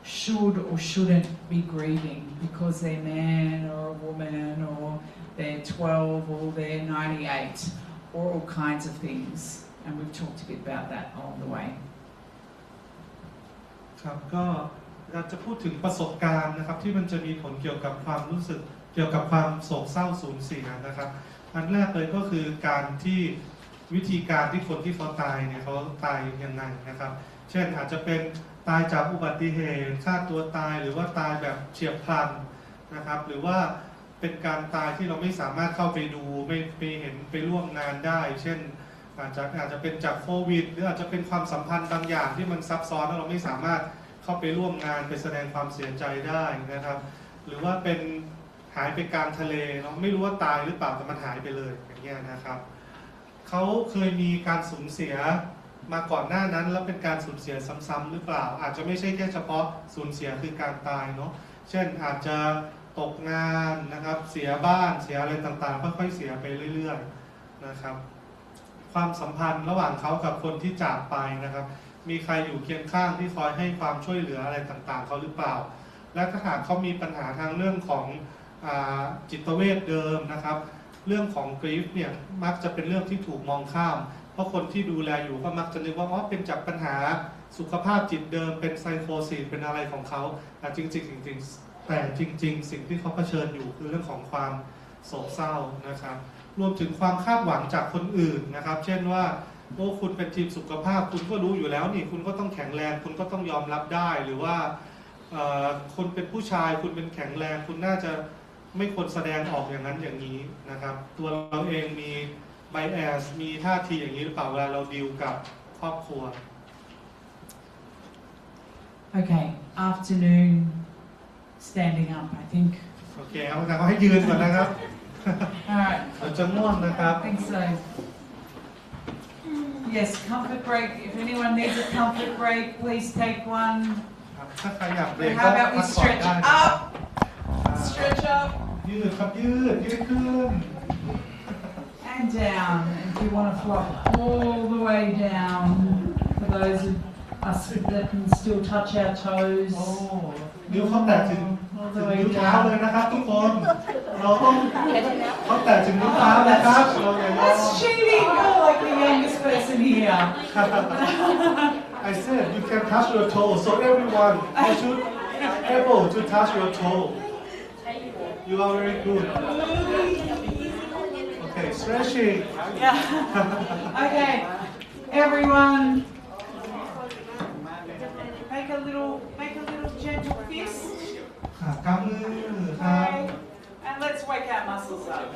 should or shouldn't be grieving because they're a man or a woman or they're 12 or they're 98 or all kinds of things, and we've talked a bit about that along the way. ครับก็อยากจะพูดถึงประสบการณ์นะครับที่มันจะมีผลเกี่ยวกับความรู้สึกเกี่ยวกับความโศกเศร้าสูญเสียนะครับอันแรกเลยก็คือการที่วิธีการที่คนที่เขาตายเนี่ยเขาตายยังไงนะครับเช่นอาจจะเป็นตายจากอุบัติเหตุฆ่าตัวตายหรือว่าตายแบบเฉียบพลันนะครับหรือว่าเป็นการตายที่เราไม่สามารถเข้าไปดูไม่ไปเห็นไปร่วมงานได้เช่นอาจจะเป็นจากโควิดหรืออาจจะเป็นความสัมพันธ์บางอย่างที่มันซับซ้อนแล้วเราไม่สามารถเข้าไปร่วมงานไปแสดงความเสียใจได้นะครับหรือว่าเป็นหายไปกลางทะเลเราไม่รู้ว่าตายหรือเปล่าแต่มันหายไปเลยอย่างเงี้ยนะครับเขาเคยมีการสูญเสียมาก่อนหน้านั้นแล้วเป็นการสูญเสียซ้ำๆหรือเปล่าอาจจะไม่ใช่แค่เฉพาะสูญเสียคือการตายเนาะเช่นอาจจะตกงานนะครับเสียบ้านเสียอะไรต่างๆค่อยๆเสียไปเรื่อยๆนะครับความสัมพันธ์ระหว่างเขากับคนที่จากไปนะครับมีใครอยู่เคียงข้างที่คอยให้ความช่วยเหลืออะไรต่างๆเขาหรือเปล่าและถ้าหากเขามีปัญหาทางเรื่องของจิตเวชเดิมนะครับเรื่องของกรีฟเนี่ยมักจะเป็นเรื่องที่ถูกมองข้ามเพราะคนที่ดูแลอยู่ก็มักจะนึกว่าเป็นจากปัญหาสุขภาพจิตเดิมเป็นไซโคซิสเป็นอะไรของเขาแต่จริงๆสิ่งที่เขาเผชิญอยู่คือเรื่องของความโศกเศร้านะครับรวมถึงความคาดหวังจากคนอื่นนะครับเช่นว่าคุณเป็นทีมสุขภาพคุณก็รู้อยู่แล้วนี่คุณก็ต้องแข็งแรงคุณก็ต้องยอมรับได้หรือว่าคนเป็นผู้ชายคุณเป็นแข็งแรงคุณน่าจะไม่ควรแสดงออกอย่างนั้นอย่างนี้นะครับตัวเราเองมีไบแอสมีท่าทีอย่างนี้หรือเปล่าเวลาเราดีลกับครอบครัว Okay, afternoon standing up I think โอเคเอาแต่เขาให้ยืนก่อนนะครับ Alright เราจะง่วงนะครับ I think so Yes, comfort break. If anyone needs a comfort break, please take one. ถ้าใครอยากเบรก How ก็ about พั we กผ่อน stretch ได้นะครับ up? Stretch up ยืดครับยืดขึ้น and down. And if you want to flop all the way down, for those of us that can still touch our toes. โอ้นิ้วเขาแตะถึงนิ้วเท้าเลยนะครับทุกคนเราต้องเขาแตะถึงนิ้วเท้านะครับเราอย่ายอม That's cheating. You're like the youngest person here. I said you can touch your toes so everyone should able to touch your toe. You are very good. Okay, stretching. Yeah. Okay, everyone, make a little gentle fist. กำมือครับ Okay, and let's wake our muscles up.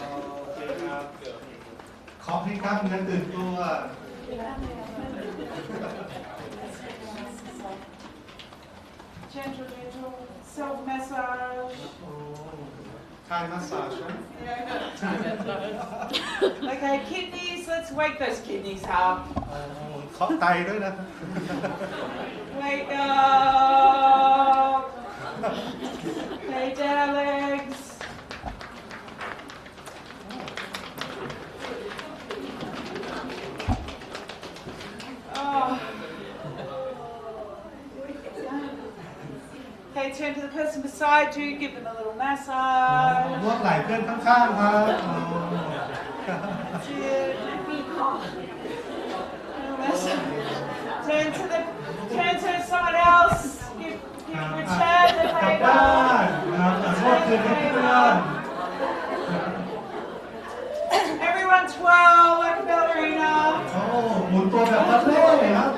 ขอให้กล้ามเนื้อตื่นตัว Gentle, self massage. คลายมัสซาจนะ Okay, kidneys, let's wake those kidneys up. เคาะไตด้วยนะ Wake up. Lay down legs. Oh. Okay, turn to the person beside you, give them a little น massage. วดไหล่เพื่อนข้างๆครับ That's it. Little massage. Turn to someone else. Give return the กลับบ้า favor. นนะครับนวดคืนให้เพื่อน Everyone twirl like a ballerina. โอ้หมุนตัวแบบบัลเล่ต์ครับ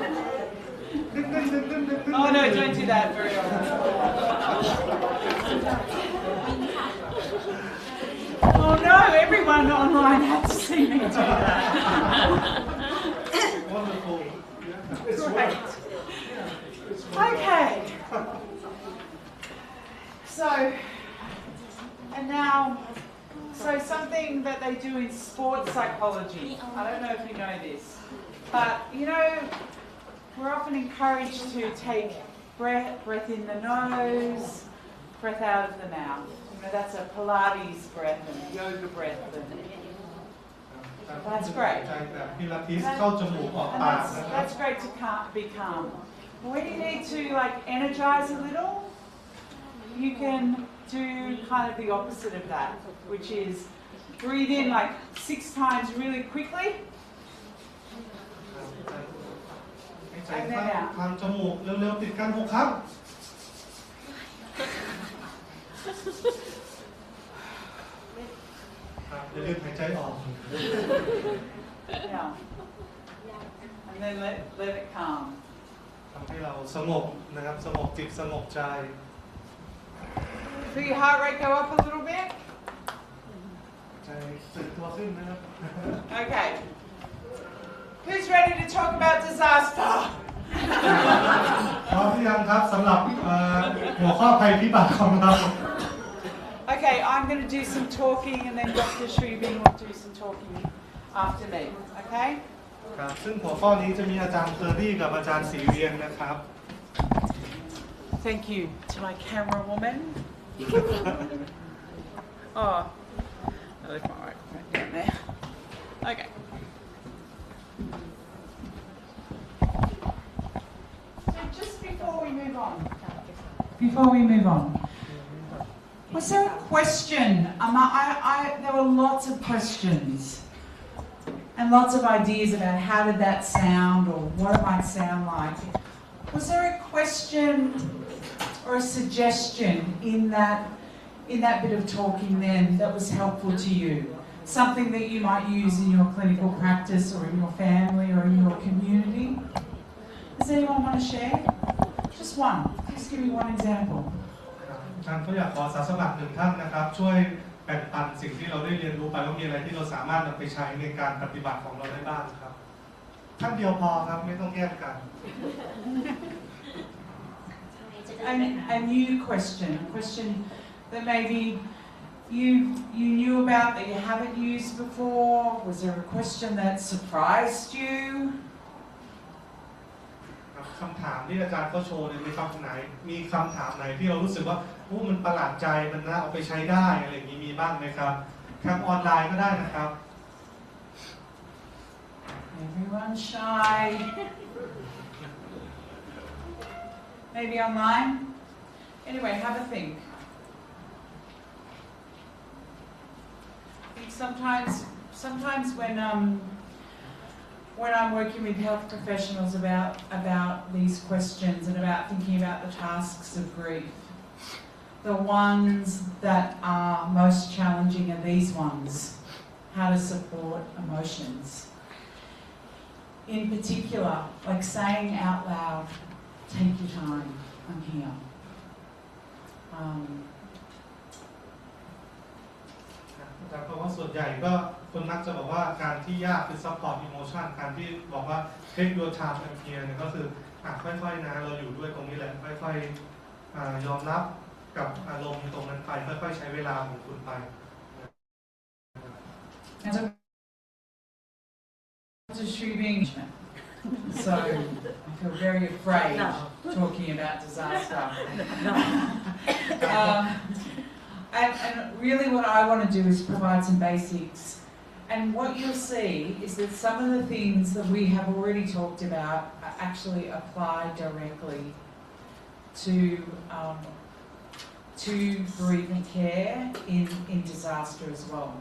Oh no, don't do that very often. Oh no, everyone online had to see me do that. Wonderful. It's Great. Okay. So, and now, so something that they do in sports psychology. I don't know if you know this, but you know, we're often encouraged to take breath in the nose, breath out of the mouth. You know, that's a Pilates breath and yoga breath. That's great. ใจแบบพิลาทิสเข้าจมูกออก And ปากนะครับ that's great to be calm. When you need to like energize a little, you can do kind of the opposite of that, which is breathe in like 6 times really quickly. ให้ใจเข้าทางจมูกเร็วๆติดกัน6 ครั้งครับอย่าลืมหายใจออก Yeah. And then let it calm. ทำให้เราสงบนะครับสงบจิตสงบใจ Feel your heart rate go up a little bit. ใจตื่นตัวขึ้นนะครับ Okay. Who's ready to talk about disaster? พร้อมหรือยังครับสำหรับหัวข้อภัยพิบัติของเรา Okay, I'm going to do some talking and then Dr. Shribing will do some talking after me. Okay? ครับซึ่งหัวข้อนี้จะมีอาจารย์เคอรี่กับอาจารย์ศรีเวียงนะครับ Thank you to my camera woman. Oh, I left my microphone down there. Okay. So just before we move on, was there a question? There were lots of questions and lots of ideas about how did that sound or what it might sound like. Was there a question or a suggestion in that bit of talking then that was helpful to you? Something that you might use in your clinical practice or in your family or in your community? Does anyone want to share? Just one. Just give me one example. อาจารย์ก็อยากขออาสาสมัคร1 ท่านนะครับช่วยแบ่งปันสิ่งที่เราได้เรียนรู้ไปว่ามีอะไรที่เราสามารถนำไปใช้ในการปฏิบัติของเราได้บ้างครับท่านเดียวพอครับไม่ต้องแยกกัน A new question, a question that maybe you knew about that you haven't used before. Was there a question that surprised you? คำถามที่อาจารย์ก็โชว์เนี่ยมีคำถามไหนที่เรารู้สึกว่าโอ้มันประหลาดใจมันน่าเอาไปใช้ได้อะไรอย่างนี้มีบ้างไหมครับทางออนไลน์ก็ได้นะครับ Everyone shy. Maybe online. Anyway, have a think. I think sometimes when I'm working with health professionals about these questions and about thinking about the tasks of grief, the ones that are most challenging are these ones, how to support emotions. In particular, like saying out loud, take your time, I'm here. แต่เพราะว่าส่วนใหญ่ก็คนมักจะบอกว่าการที่ยากคือ support emotion การที่บอกว่า take your time I'm here เนี่ยก็คือค่อยๆนะเราอยู่ด้วยตรงนี้แหละค่อยๆยอมรับกับอารมณ์ตรงนั้นไปค่อยๆใช้เวลาของคุณไป And being, so I feel very afraid talking about disaster. And really what I want to do is provide some basics. And what you'll see is that some of the things that we have already talked about actually apply directly to bereavement care in disaster as well.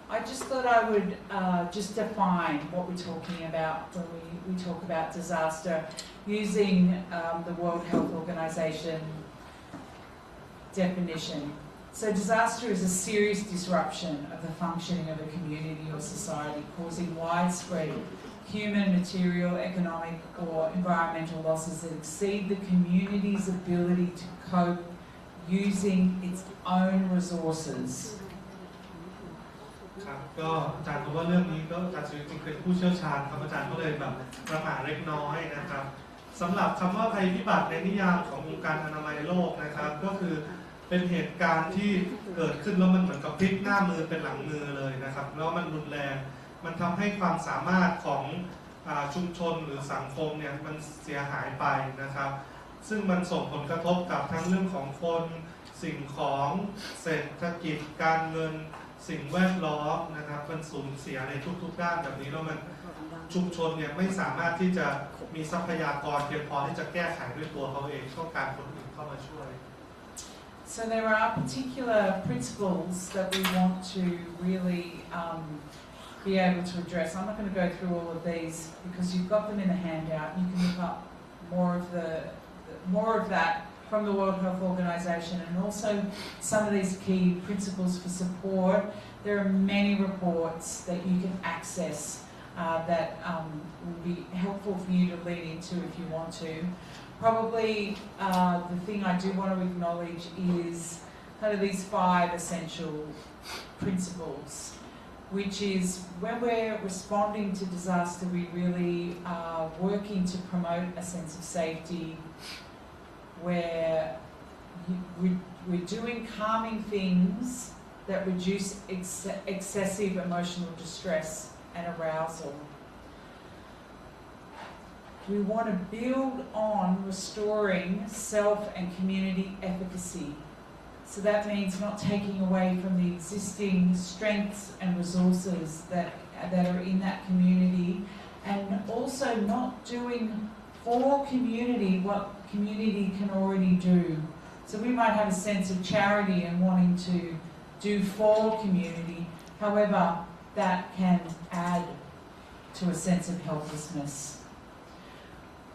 I just thought I would just define what we're talking about when we talk about disaster using the World Health Organization definition. So disaster is a serious disruption of the functioning of a community or society, causing widespread human, material, economic or environmental losses that exceed the community's ability to cope using its own resources. ครับก็อาจารย์บอกว่าเรื่องนี้ก็อาจารย์จริงๆเป็นผู้เชี่ยวชาญครับอาจารย์ก็เลยแบบประมาทเล็กน้อยนะครับสำหรับคำว่าภัยพิบัติในนิยามขององค์การอนามัยโลกนะครับก็คือเป็นเหตุการณ์ที่เกิดขึ้นแล้วมันเหมือนกับพลิกหน้ามือเป็นหลังมือเลยนะครับแล้วมันรุนแรงมันทำให้ความสามารถของชุมชนหรือสังคมเนี่ยมันเสียหายไปนะครับซึ่งมันส่งผลกระทบกับทั้งเรื่องของคนสิ่งของเศรษฐกิจการเงินสิ่งแวดล้อมนะครับมันสูญเสียในทุกๆด้านแบบนี้แล้วมันชุมชนเนี่ยไม่สามารถที่จะมีทรัพยากรเพียงพอที่จะแก้ไขด้วยตัวเขาเองต้องการคนอื่นเข้ามาช่วย So there are particular principles that we want to really be able to address. I'm not going to go through all of these because you've got them in the handout. You can look up more of that from the World Health Organization and also some of these key principles for support. There are many reports that you can access that will be helpful for you to lean into if you want to. Probably the thing I do want to acknowledge is kind of these 5 essential principles, which is when we're responding to disaster, we really are working to promote a sense of safety, where we're doing calming things that reduce excessive emotional distress and arousal. We want to build on restoring self and community efficacy. So that means not taking away from the existing strengths and resources that are in that community, and also not doing for community what community can already do. So we might have a sense of charity and wanting to do for community, however, that can add to a sense of helplessness.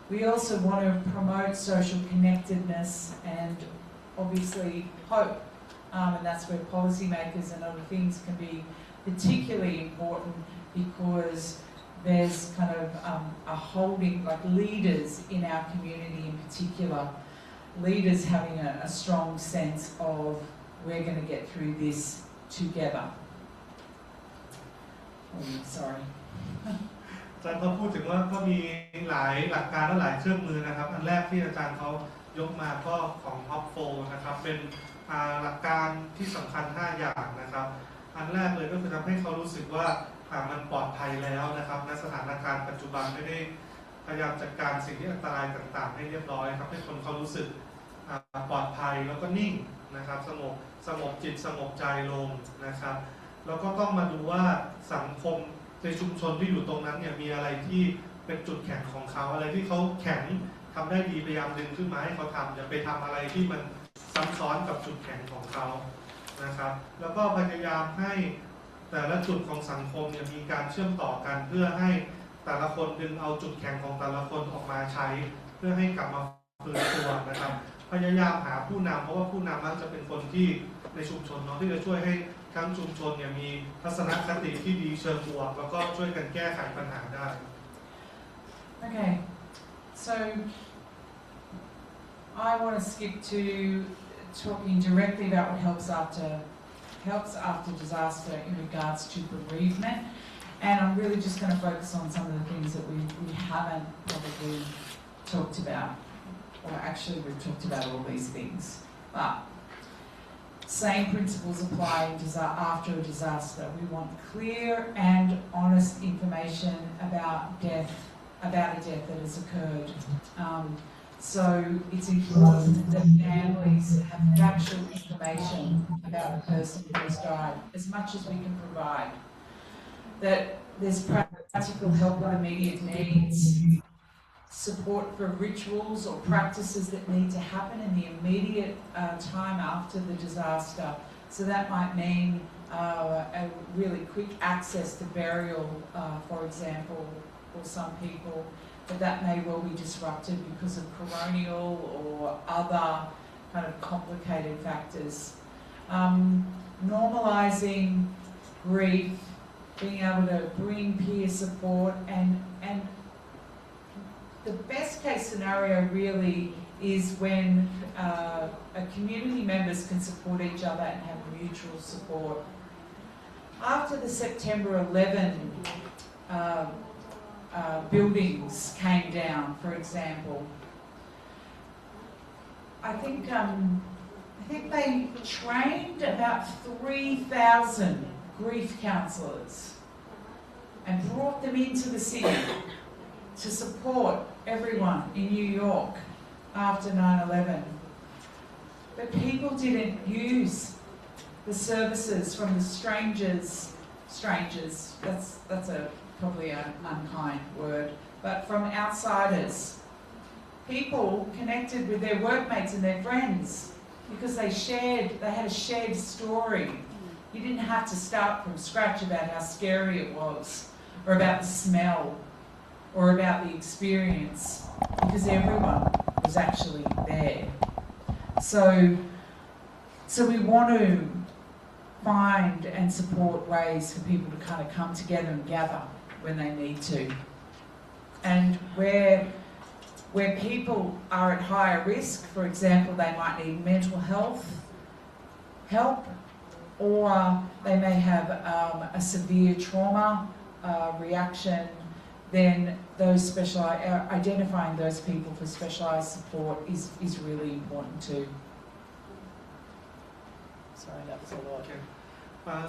We also want to promote social connectedness and obviously hope, and that's where policymakers and other things can be particularly important because there's kind of a holding, like leaders in our community in particular, leaders having a strong sense of we're going to get through this together. Oh, sorry. อาจารย์เขาพูดถึงว่าก็มีหลายหลักการและหลายเครื่องมือนะครับอันแรกที่อาจารย์เขายกมาก็ของ Top 4นะครับเป็นหลักการที่สำคัญ5อย่างนะครับอันแรกเลยก็คือทำให้เขารู้สึกว่ามันปลอดภัยแล้วนะครับในสถานการณ์ปัจจุบันไม่ได้พยายามจัดการสิ่งที่อันตรายต่างๆให้เรียบร้อยครับให้คนเขารู้สึกปลอดภัยแล้วก็นิ่งนะครับสงบจิตสงบใจลงนะครับแล้วก็ต้องมาดูว่าสังคมในชุมชนที่อยู่ตรงนั้นเนี่ยมีอะไรที่เป็นจุดแข็งของเขาอะไรที่เขาแข็งทำได้ดีพยายามดึงขึ้นมาให้เขาทำอย่าไปทำอะไรที่มันซ้ำซ้อนกับจุดแข็งของเขานะครับแล้วก็พยายามให้แต่ละจุดของสังคมเนี่ยมีการเชื่อมต่อกันเพื่อให้แต่ละคนดึงเอาจุดแข็งของแต่ละคนออกมาใช้เพื่อให้กลับมาฟื้นตัวนะครับ พยายามหาผู้นำเพราะว่าผู้นำมักจะเป็นคนที่ในชุมชนเนาะที่จะช่วยให้ทั้งชุมชนเนี่ยมีทัศนคติที่ดีเชิงบวกแล้วก็ช่วยกันแก้ไขปัญหาได้ Okay, so I want to skip to talking directly about what helps after disaster in regards to bereavement, and I'm really just going to focus on some of the things that we haven't probably talked about, or actually we've talked about all these things, but same principles apply after a disaster. We want clear and honest information about a death that has occurred. So it's important that families have factual information about the person who has died, as much as we can provide. That there's practical help with immediate needs, support for rituals or practices that need to happen in the immediate time after the disaster. So that might mean a really quick access to burial, for example, for some people, but that may well be disrupted because of coronial or other kind of complicated factors. Normalising grief, being able to bring peer support, and the best case scenario really is when community members can support each other and have mutual support. After the September 11 buildings came down, for example, I think they trained about 3,000 grief counsellors and brought them into the city to support everyone in New York after 9/11. But people didn't use the services from the strangers, that's probably an unkind word, but from outsiders. People connected with their workmates and their friends because they had a shared story. You didn't have to start from scratch about how scary it was, or about the smell, or about the experience, because everyone was actually there. So we want to find and support ways for people to kind of come together and gather when they need to. And where people are at higher risk, for example, they might need mental health help, or they may have a severe trauma reaction, then those identifying those people for specialised support is really important too. Sorry, that was a lot.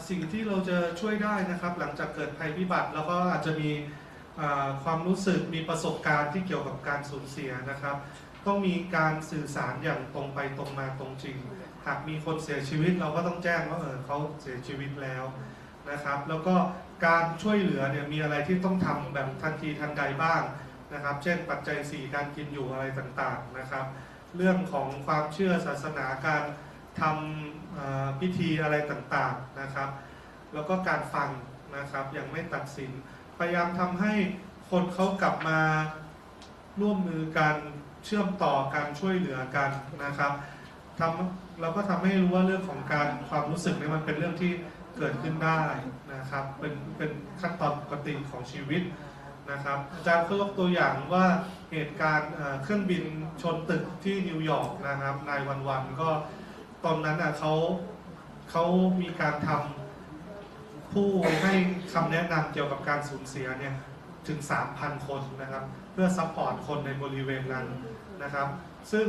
สิ่งที่เราจะช่วยได้นะครับหลังจากเกิดภัยพิบัติแล้วก็อาจจะมีความรู้สึกมีประสบการณ์ที่เกี่ยวกับการสูญเสียนะครับต้องมีการสื่อสารอย่างตรงไปตรงมาตรงจริงหากมีคนเสียชีวิตเราก็ต้องแจ้งว่าเขาเสียชีวิตแล้วนะครับแล้วก็การช่วยเหลือเนี่ยมีอะไรที่ต้องทำแบบทันทีทันใดบ้างนะครับเช่นปัจจัย4การกินอยู่อะไรต่างๆนะครับเรื่องของความเชื่อศาสนาการทำพิธีอะไรต่างๆนะครับแล้วก็การฟังนะครับยังไม่ตัดสินพยายามทำให้คนเขากลับมาร่วมมือกันเชื่อมต่อการช่วยเหลือกันนะครับเราก็ทำให้รู้ว่าเรื่องของการความรู้สึกเนี่ยมันเป็นเรื่องที่เกิดขึ้นได้นะครับเป็นขั้นตอนปกติของชีวิตนะครับอาจารย์ก็ยกตัวอย่างว่าเหตุการณ์เครื่องบินชนตึกที่นิวยอร์กนะครับนายวันก็ตอนนั้นเขามีการทำผู้ให้คำแนะนำเกี่ยวกับการสูญเสียเนี่ยถึง 3,000 คนนะครับเพื่อซัพพอร์ตคนในบริเวณนั้นนะครับซึ่ง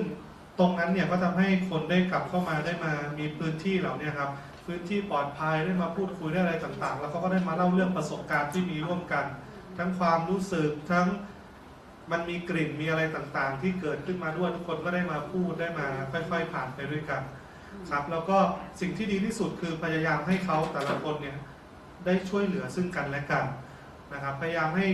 ตรงนั้นเนี่ยก็ทำให้คนได้กลับเข้ามาได้มามีพื้นที่เหล่านี้ครับพื้นที่ปลอดภัยได้มาพูดคุยได้อะไรต่างๆแล้วก็ได้มาเล่าเรื่องประสบการณ์ที่มีร่วมกันทั้งความรู้สึกทั้งมันมีกลิ่นมีอะไรต่างๆที่เกิดขึ้นมาด้วยทุกคนก็ได้มาพูดได้มาค่อยๆผ่านไปด้วยกันครับแล้วก็สิ่งที่ดีที่สุดคือพยายามให้เขาแต่ละคนเนี่ยได้ช่วยเหลือซึ่งกันและกันนะครับพยายามให้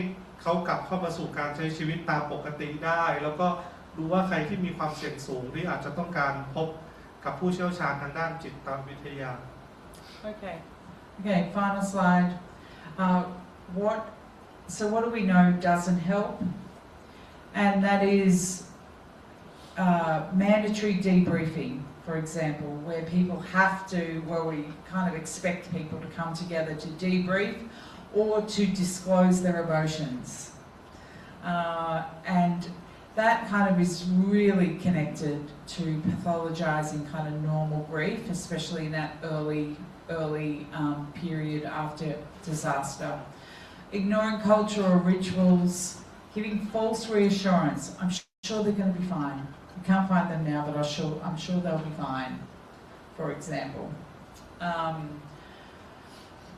เขากลับเข้ามาสู่การใช้ชีวิตตามปกติได้แล้วก็ดูว่าใครที่มีความเสี่ยงสูงที่อาจจะต้องการพบกับผู้เชี่ยวชาญทางด้านจิตวิทยา Okay, final slide. What do we know doesn't help? And that is mandatory debriefing, for example, where people have to, where we kind of expect people to come together to debrief or to disclose their emotions. And that kind of is really connected to pathologizing kind of normal grief, especially in that early period after disaster. Ignoring cultural rituals, giving false reassurance. I'm sure they're going to be fine. I can't find them now, but I'm sure they'll be fine, for example.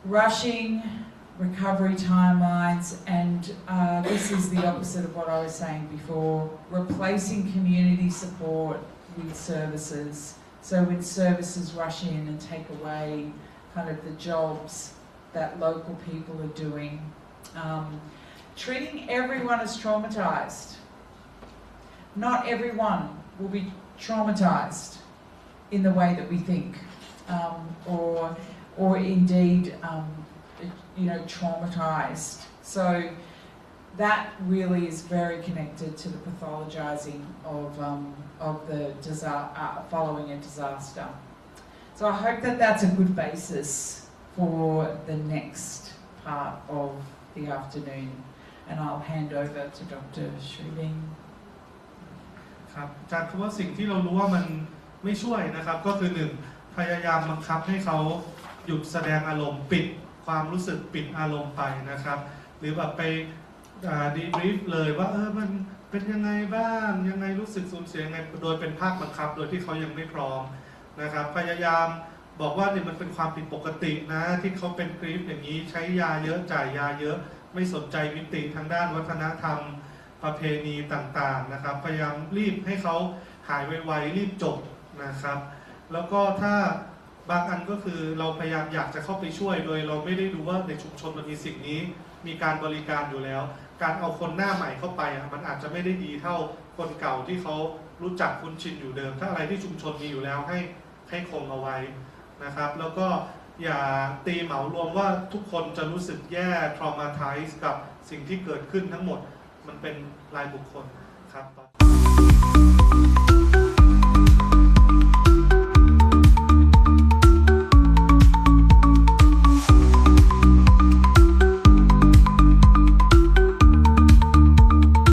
Rushing recovery timelines, and this is the opposite of what I was saying before, replacing community support with services. So when services rush in and take away kind of the jobs that local people are doing. Treating everyone as traumatized. Not everyone will be traumatized in the way that we think, or indeed, traumatized. So that really is very connected to the pathologizing of the following a disaster. So I hope that that's a good basis for the next part of the afternoon, and I'll hand over to Dr. Shribing. ครับอาจารย์คือว่าสิ่งที่เรารู้ว่ามันไม่ช่วยนะครับก็คือ1พยายามบังคับให้เขาหยุดแสดงอารมณ์ปิดความรู้สึกปิดอารมณ์ไปนะครับหรือแบบไปดีบรีฟเลยว่ามันเป็นยังไงบ้างยังไงรู้สึกสูญเสียยังไงโดยเป็นภาคบังคับโดยที่เขายังไม่พร้อมนะครับพยายามบอกว่าเนี่ยมันเป็นความผิดปกตินะที่เขาเป็นกรีฟอย่างนี้ใช้ยาเยอะจ่ายยาเยอะไม่สนใจมิติทางด้านวัฒนธรรมประเพณีต่างๆนะครับพยายามรีบให้เขาหายไวๆรีบจบนะครับแล้วก็ถ้าบางอันก็คือเราพยายามอยากจะเข้าไปช่วยโดยเราไม่ได้รู้ว่าในชุมชนมันมีสิ่งนี้มีการบริการอยู่แล้วการเอาคนหน้าใหม่เข้าไปมันอาจจะไม่ได้ดีเท่าคนเก่าที่เขารู้จักคุ้นชินอยู่เดิมถ้าอะไรที่ชุมชนมีอยู่แล้วให้คงเอาไว้นะครับแล้วก็อย่าตีเหมารวมว่าทุกคนจะรู้สึกแย่ traumatize กับสิ่งที่เกิดขึ้นทั้งหมดมันเป็นรายบุคคลครับ